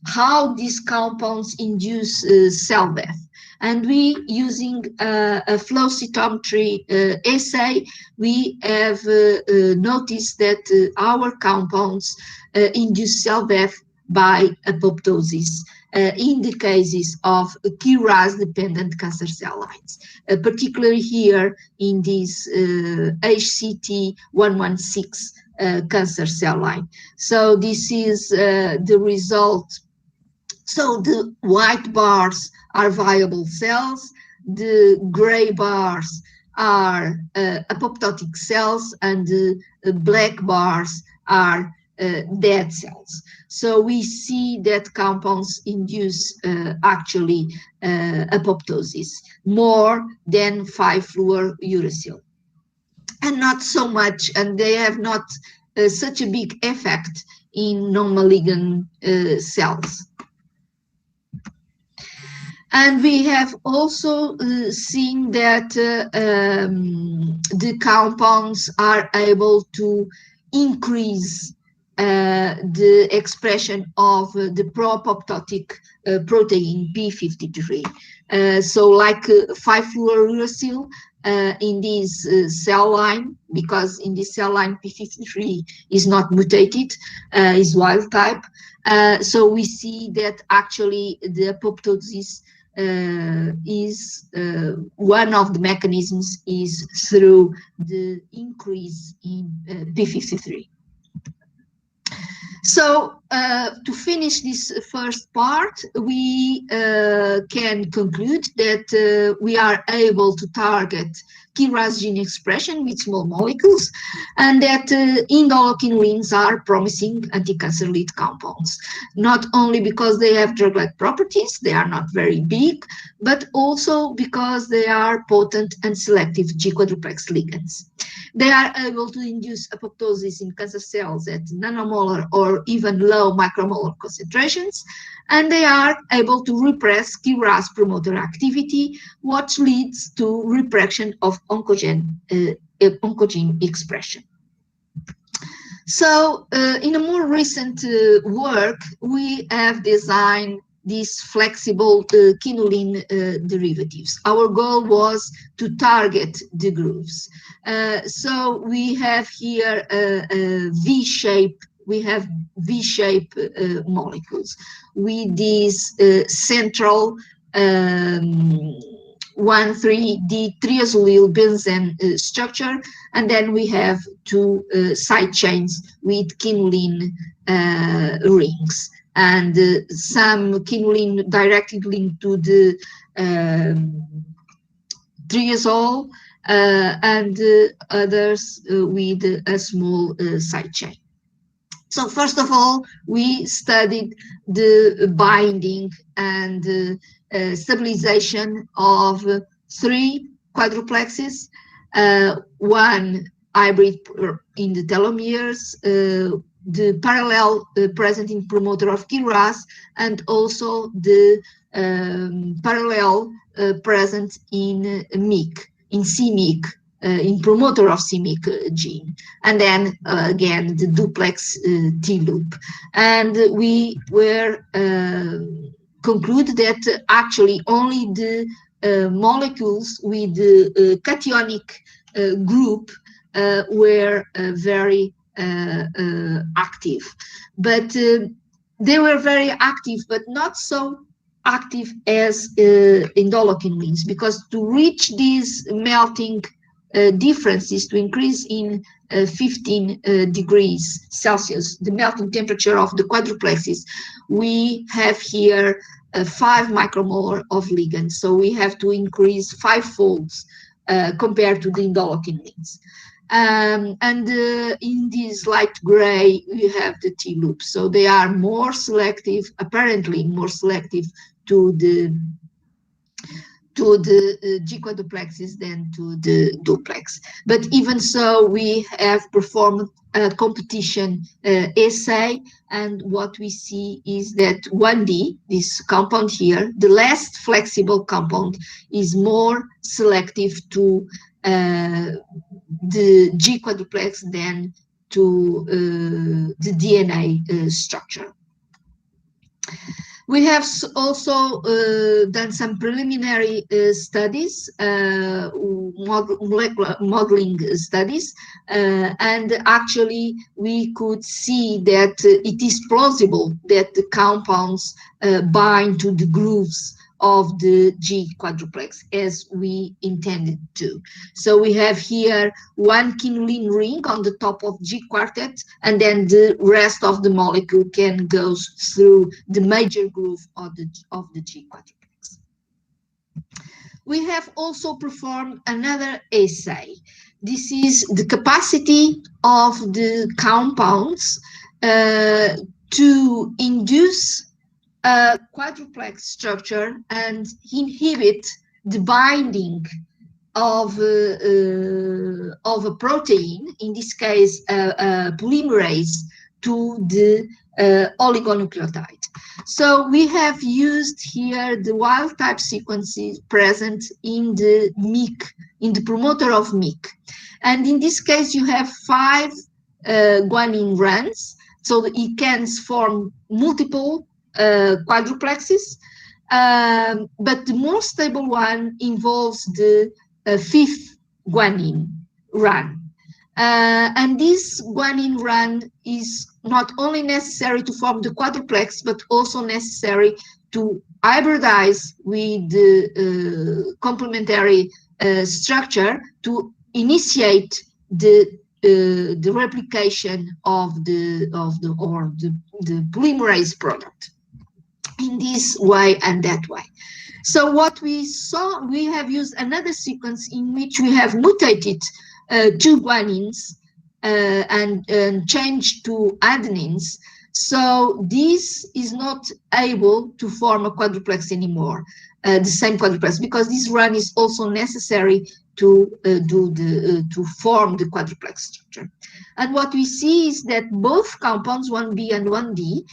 B: how these compounds induce cell death. And we, using a flow cytometry assay, we have noticed that our compounds induce cell death by apoptosis. In the cases of KRAS-dependent cancer cell lines, particularly here in this HCT116 cancer cell line. So this is the result. So the white bars are viable cells, the gray bars are apoptotic cells, and the black bars are dead cells. So we see that compounds induce actually apoptosis more than 5-fluorouracil, and not so much, and they have not such a big effect in non-malignant cells. And we have also seen that the compounds are able to increase the expression of the pro-apoptotic protein p53. So like 5-fluorouracil in this cell line, because in this cell line p53 is not mutated, is wild type. So we see that actually the apoptosis is one of the mechanisms is through the increase in p53. So to finish this first part, we can conclude that we are able to target KRAS gene expression with small molecules, and that indolokinin are promising anti-cancer lead compounds, not only because they have drug-like properties, they are not very big, but also because they are potent and selective G quadruplex ligands. They are able to induce apoptosis in cancer cells at nanomolar or even low micromolar concentrations, and they are able to repress KRAS promoter activity, which leads to repression of oncogene expression. So in a more recent work, we have designed these flexible kinolin derivatives. Our goal was to target the grooves. So we have here a V-shape. We have V-shape molecules with this central 1,3-D-triazolyl benzene structure, and then we have two side chains with kinolin rings, and some kinolin directly linked to the triazole, and others with a small side chain. So first of all, we studied the binding and stabilization of 3 quadruplexes, one hybrid in the telomeres, the parallel presenting promoter of KRAS, and also the parallel present in MYC, in c-MYC, in promoter of c-MYC gene, and then again the duplex T-loop. And we were conclude that actually only the molecules with the cationic group were very active, but they were very active, but not so active as indolokinin, because to reach these melting differences, to increase in 15 degrees Celsius the melting temperature of the quadruplexes, we have here 5 micromolar of ligand. So we have to increase 5-folds compared to the indolokinins. And in this light gray, we have the T-loop. So they are more selective, apparently more selective to the G quadruplexes than to the duplex. But even so, we have performed a competition assay, and what we see is that 1D, this compound here, the less flexible compound, is more selective to the G quadruplex than to the DNA structure. We have also done some preliminary studies, molecular modeling studies, and actually we could see that it is plausible that the compounds bind to the grooves of the G quadruplex as we intended to. So we have here one quinoline ring on the top of G quartet, and then the rest of the molecule can go through the major groove of the G quadruplex. We have also performed another assay. This is the capacity of the compounds to induce a quadruplex structure and inhibit the binding of a protein, in this case a polymerase, to the oligonucleotide. So we have used here the wild type sequences present in the MYC, in the promoter of MYC. And in this case, you have 5 guanine runs, so that it can form multiple quadruplexes, but the more stable one involves the 5th guanine run. And this guanine run is not only necessary to form the quadruplex, but also necessary to hybridize with the complementary structure to initiate the replication of the polymerase product in this way and that way. So what we saw, we have used another sequence in which we have mutated 2 guanines and changed to adenines. So this is not able to form a quadruplex anymore, the same quadruplex, because this run is also necessary to form the quadruplex structure. And what we see is that both compounds, 1B and 1D,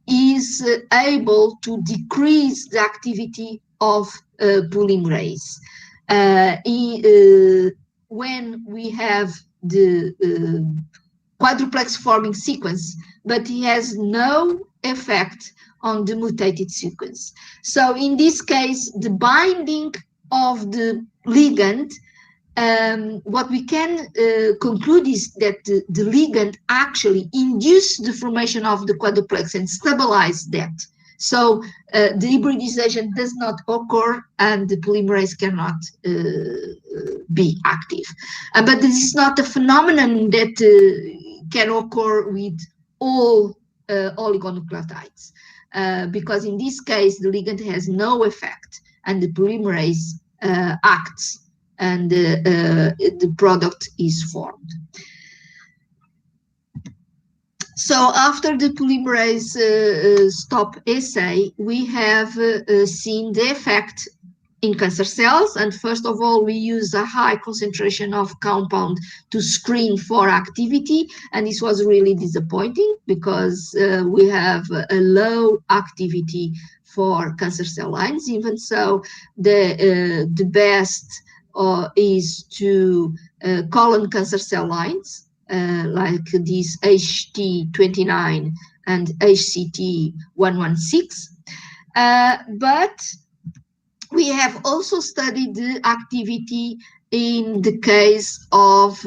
B: is able to decrease the activity of polymerase. When we have the quadruplex forming sequence, but it has no effect on the mutated sequence. So in this case, the binding of the ligand, what we can conclude is that the ligand actually induces the formation of the quadruplex and stabilize that. So the hybridization does not occur and the polymerase cannot be active. But this is not a phenomenon that can occur with all oligonucleotides, because in this case, the ligand has no effect and the polymerase acts and the product is formed. So after the polymerase stop assay, we have seen the effect in cancer cells. And first of all, we use a high concentration of compound to screen for activity. And this was really disappointing because we have a low activity for cancer cell lines. Even so, the best is to colon cancer cell lines, like these HT29 and HCT116. But we have also studied the activity in the case of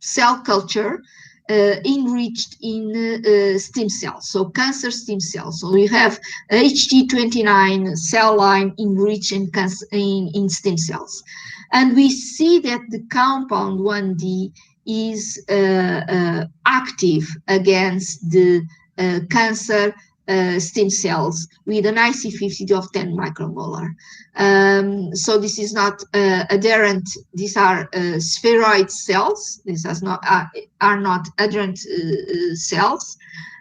B: cell culture enriched in stem cells, so cancer stem cells. So we have HT29 cell line enriched in stem cells. And we see that the compound 1D is active against the cancer stem cells with an IC50 of 10 micromolar. So this is not adherent. These are spheroid cells. These are not adherent cells.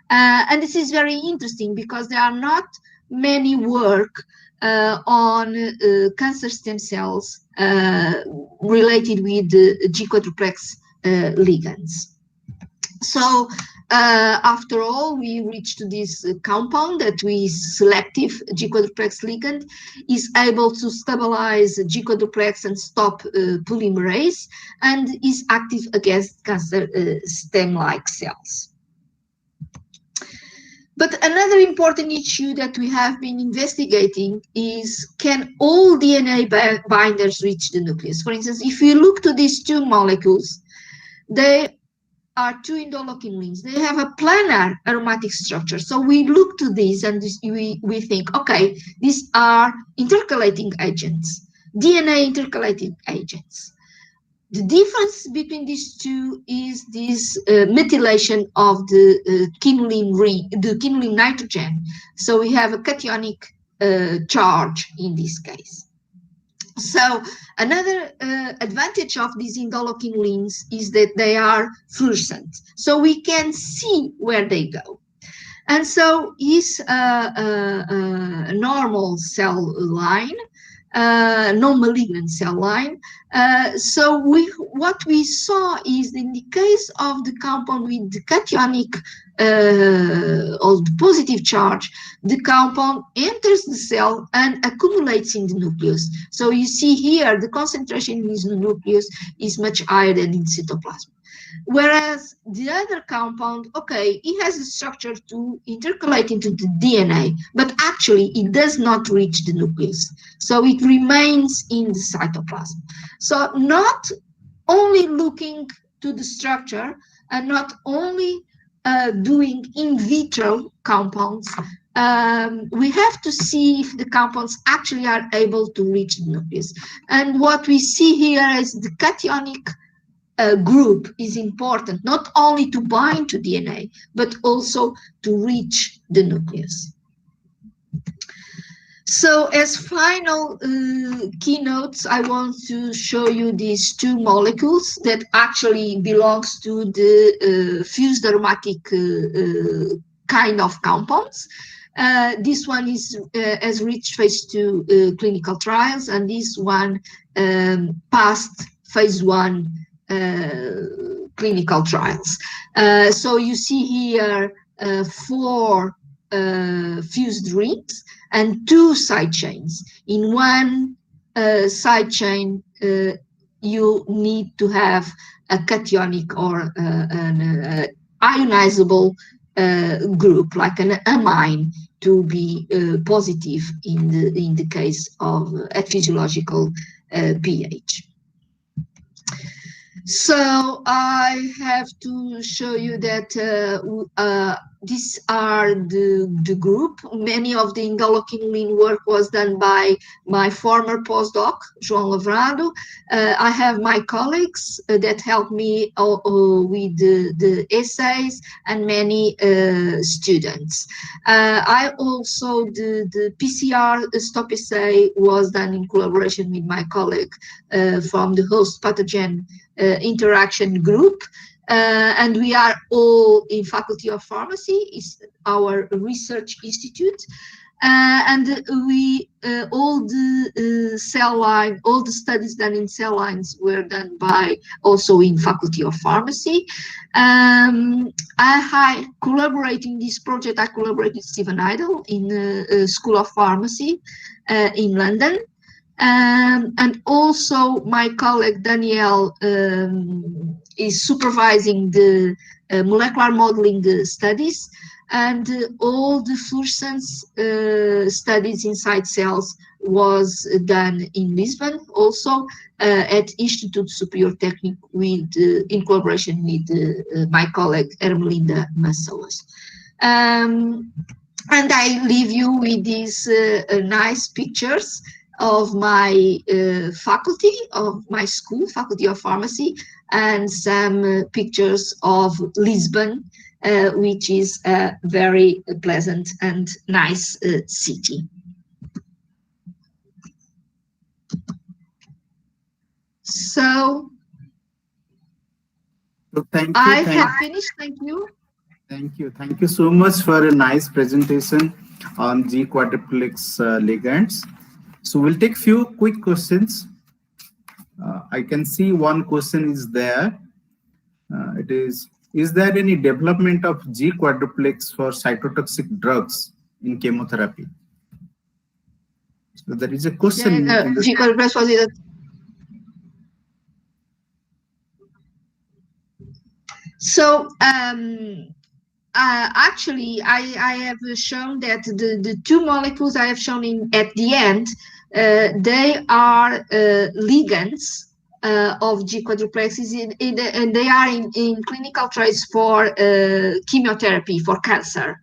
B: And this is very interesting because there are not many work on cancer stem cells related with the G-quadruplex ligands. So after all, we reached this compound that is selective G-quadruplex ligand, is able to stabilize G-quadruplex and stop polymerase, and is active against cancer stem-like cells. But another important issue that we have been investigating is, can all DNA binders reach the nucleus? For instance, if you look to these two molecules, they are two indolokinin. They have a planar aromatic structure. So we look to these and we think, okay, these are intercalating agents, DNA intercalating agents. The difference between these two is this methylation of the quinoline ring, the quinoline nitrogen. So we have a cationic charge in this case. So another advantage of these indoloquinolines is that they are fluorescent, so we can see where they go. And so is a normal cell line, non-malignant cell line. So what we saw is, in the case of the compound with the cationic or the positive charge, the compound enters the cell and accumulates in the nucleus. So you see here the concentration in the nucleus is much higher than in cytoplasm. Whereas the other compound, okay, it has a structure to intercalate into the DNA, but actually it does not reach the nucleus. So it remains in the cytoplasm. So not only looking to the structure and not only doing in vitro compounds, we have to see if the compounds actually are able to reach the nucleus. And what we see here is the cationic group is important, not only to bind to DNA, but also to reach the nucleus. So as final keynotes, I want to show you these two molecules that actually belongs to the fused aromatic kind of compounds. This one is has reached phase 2 clinical trials, and this one passed phase 1 clinical trials. So you see here 4 fused rings and 2 side chains. In one side chain, you need to have a cationic or an ionizable group, like an amine, to be positive in the case of at physiological pH. So I have to show you that these are the group. Many of the indoloquinolin work was done by my former postdoc, João Lavrado. I have my colleagues that helped me with the essays, and many students. I also, the PCR stop assay was done in collaboration with my colleague from the host pathogen interaction group, and we are all in Faculty of Pharmacy. It's our research institute, And we all the cell line, all the studies done in cell lines were done by also in Faculty of Pharmacy. I collaborate in this project. I collaborate with Stephen Idle in the School of Pharmacy in London. And also my colleague Danielle is supervising the molecular modeling studies, and all the fluorescence studies inside cells was done in Lisbon, also at Instituto Superior Técnico with in collaboration with my colleague Ermelinda Massalas. And I leave you with these nice pictures of my faculty, of my school, Faculty of Pharmacy, and some pictures of Lisbon, which is a very pleasant and nice city. So
A: thank you.
B: I have finished. Thank you.
A: Thank you. Thank you so much for a nice presentation on G quadruplex ligands. So we'll take few quick questions. I can see one question is there. It is there any development of G quadruplex for cytotoxic drugs in chemotherapy? So there is a question.
B: G quadruplex was it? So actually, I have shown that the two molecules I have shown at the end, they are ligands of G quadruplexes, and they are in clinical trials for chemotherapy for cancer,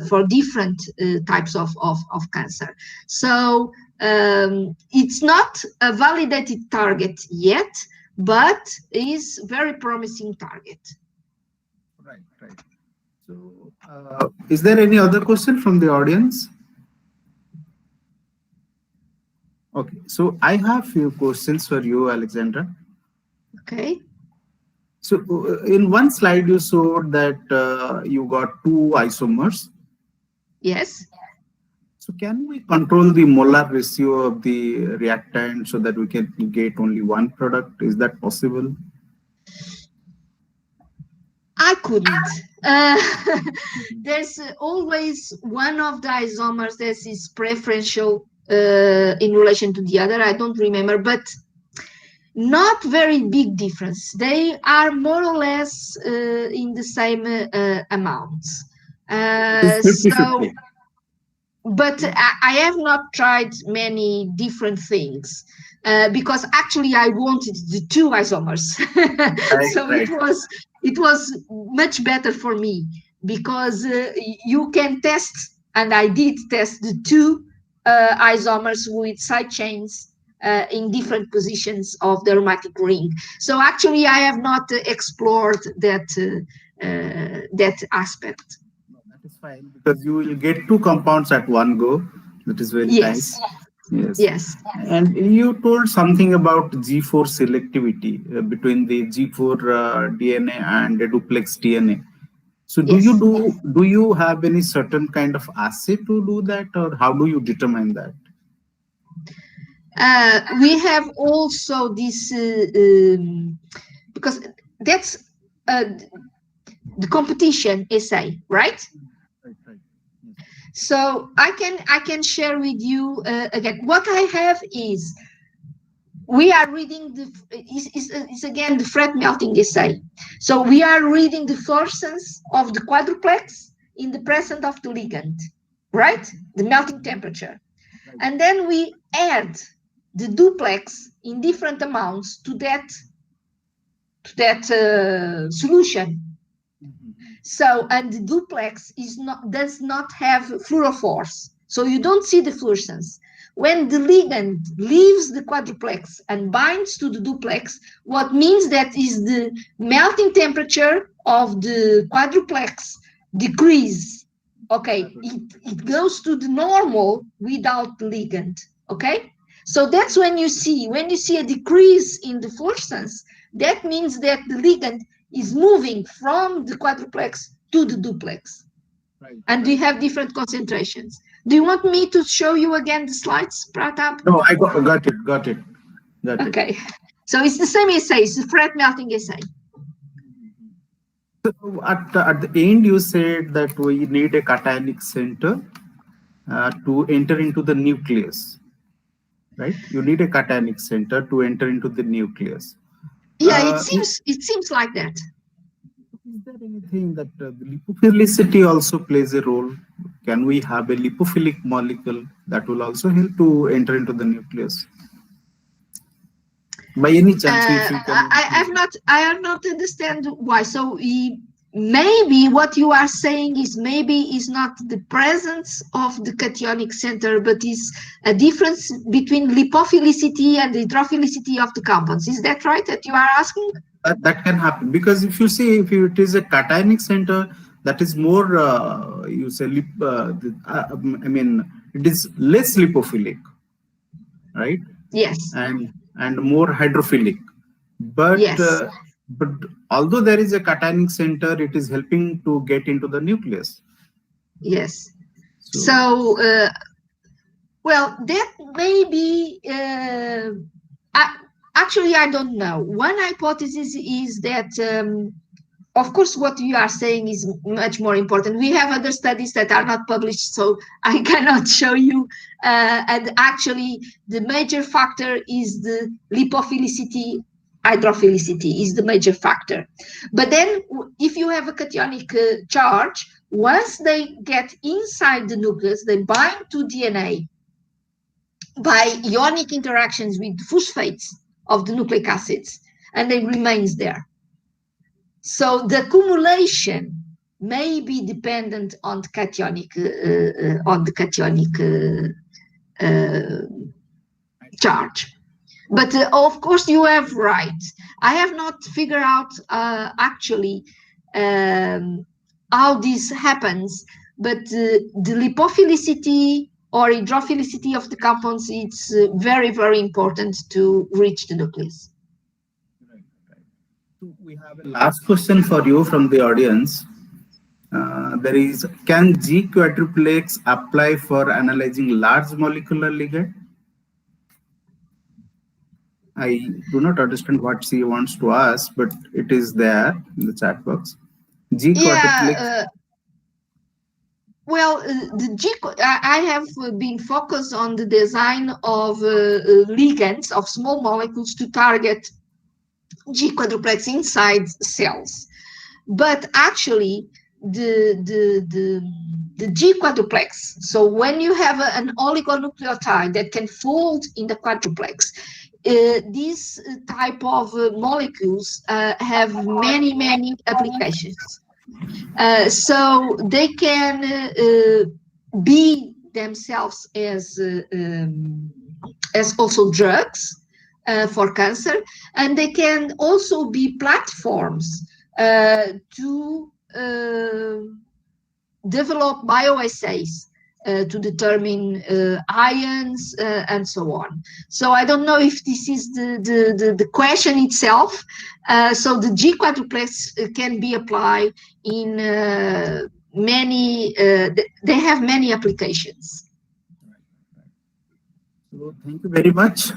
B: for different types of cancer. So it's not a validated target yet, but is very promising target.
A: Right. So is there any other question from the audience? Okay, so I have few questions for you, Alexandra.
B: Okay.
A: So in one slide you showed that you got two isomers.
B: Yes.
A: So can we control the molar ratio of the reactant so that we can get only one product? Is that possible?
B: I couldn't. There's always one of the isomers that is preferential in relation to the other. I don't remember, but not very big difference. They are more or less in the same amounts. So, but I have not tried many different things because actually I wanted the two isomers. So right. It was much better for me because you can test, and I did test the two isomers with side chains in different positions of the aromatic ring. So actually I have not explored that that aspect.
A: Is fine because you will get two compounds at one go. That is very nice. Yes. And you told something about G4 selectivity between the G4 DNA and the duplex DNA. So do you have any certain kind of assay to do that, or how do you determine that?
B: We have also this because that's the competition assay, right? Right. So I can share with you again. What I have is we are reading is again the Fred melting assay. So we are reading the fluorescence of the quadruplex in the presence of the ligand, right? The melting temperature, and then we add the duplex in different amounts to that solution. So, and the duplex does not have fluorophores, so you don't see the fluorescence. When the ligand leaves the quadruplex and binds to the duplex, what means that is the melting temperature of the quadruplex decrease. Okay, it goes to the normal without the ligand. Okay, so that's when you see a decrease in the fluorescence, that means that the ligand is moving from the quadruplex to the duplex. Right. And we have different concentrations. Do you want me to show you again the slides, Pratap?
A: No, I got it.
B: Okay. So it's the same essay, it's the Fret melting essay.
A: So at the end, you said that we need a cationic center to enter into the nucleus, right? You need a cationic center to enter into the nucleus.
B: Yeah, it seems like that.
A: Is there anything that the lipophilicity also plays a role? Can we have a lipophilic molecule that will also help to enter into the nucleus? By any chance, if you can.
B: I have not understand why. So maybe what you are saying is maybe is not the presence of the cationic center, but is a difference between lipophilicity and the hydrophilicity of the compounds. Is that right that you are asking?
A: That can happen, because if you see, if it is a cationic center, that is more, you say, I mean, it is less lipophilic, right?
B: Yes.
A: And more hydrophilic. But
B: yes.
A: But although there is a cationic center, it is helping to get into the nucleus.
B: Yes. So well, that may be. Actually, I don't know. One hypothesis is that, of course, what you are saying is much more important. We have other studies that are not published, so I cannot show you. And actually, the major factor is the lipophilicity, hydrophilicity is the major factor. But then, if you have a cationic charge, once they get inside the nucleus, they bind to DNA by ionic interactions with phosphates of the nucleic acids, and they remains there. So the accumulation may be dependent on the cationic charge. But of course, you have right. I have not figured out actually how this happens, but the lipophilicity or hydrophilicity of the compounds, it's very, very important to reach the nucleus.
A: Right. So we have a last question for you from the audience. There is, can G quadruplex apply for analyzing large molecular ligand? I do not understand what she wants to ask, but it is there in the chat box. G quadruplex.
B: Well, I have been focused on the design of ligands of small molecules to target G quadruplex inside cells. But actually, the G quadruplex, so when you have an oligonucleotide that can fold in the quadruplex, these type of molecules have many applications. So they can be themselves as also drugs for cancer, and they can also be platforms to develop bioassays to determine ions and so on. So I don't know if this is the question itself. So the G quadruplex can be applied in many, they have many applications.
A: So thank you very much.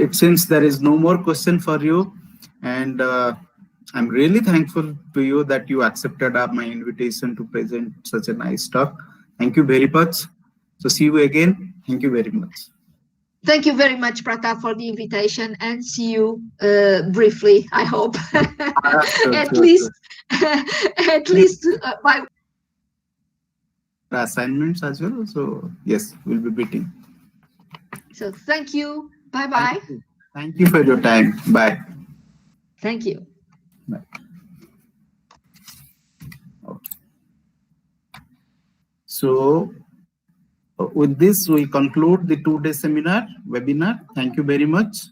A: It seems there is no more question for you, and I'm really thankful to you that you accepted my invitation to present such a nice talk. Thank you very much. So see you again. Thank you very much.
B: Thank you very much, Pratap, for the invitation, and see you briefly, I hope. At least my
A: assignments as well. So yes, we'll be meeting.
B: So thank you. Bye-bye.
A: Thank you for your time. Bye.
B: Thank you.
A: Bye. Okay. So with this, we conclude the 2-day webinar. Thank you very much.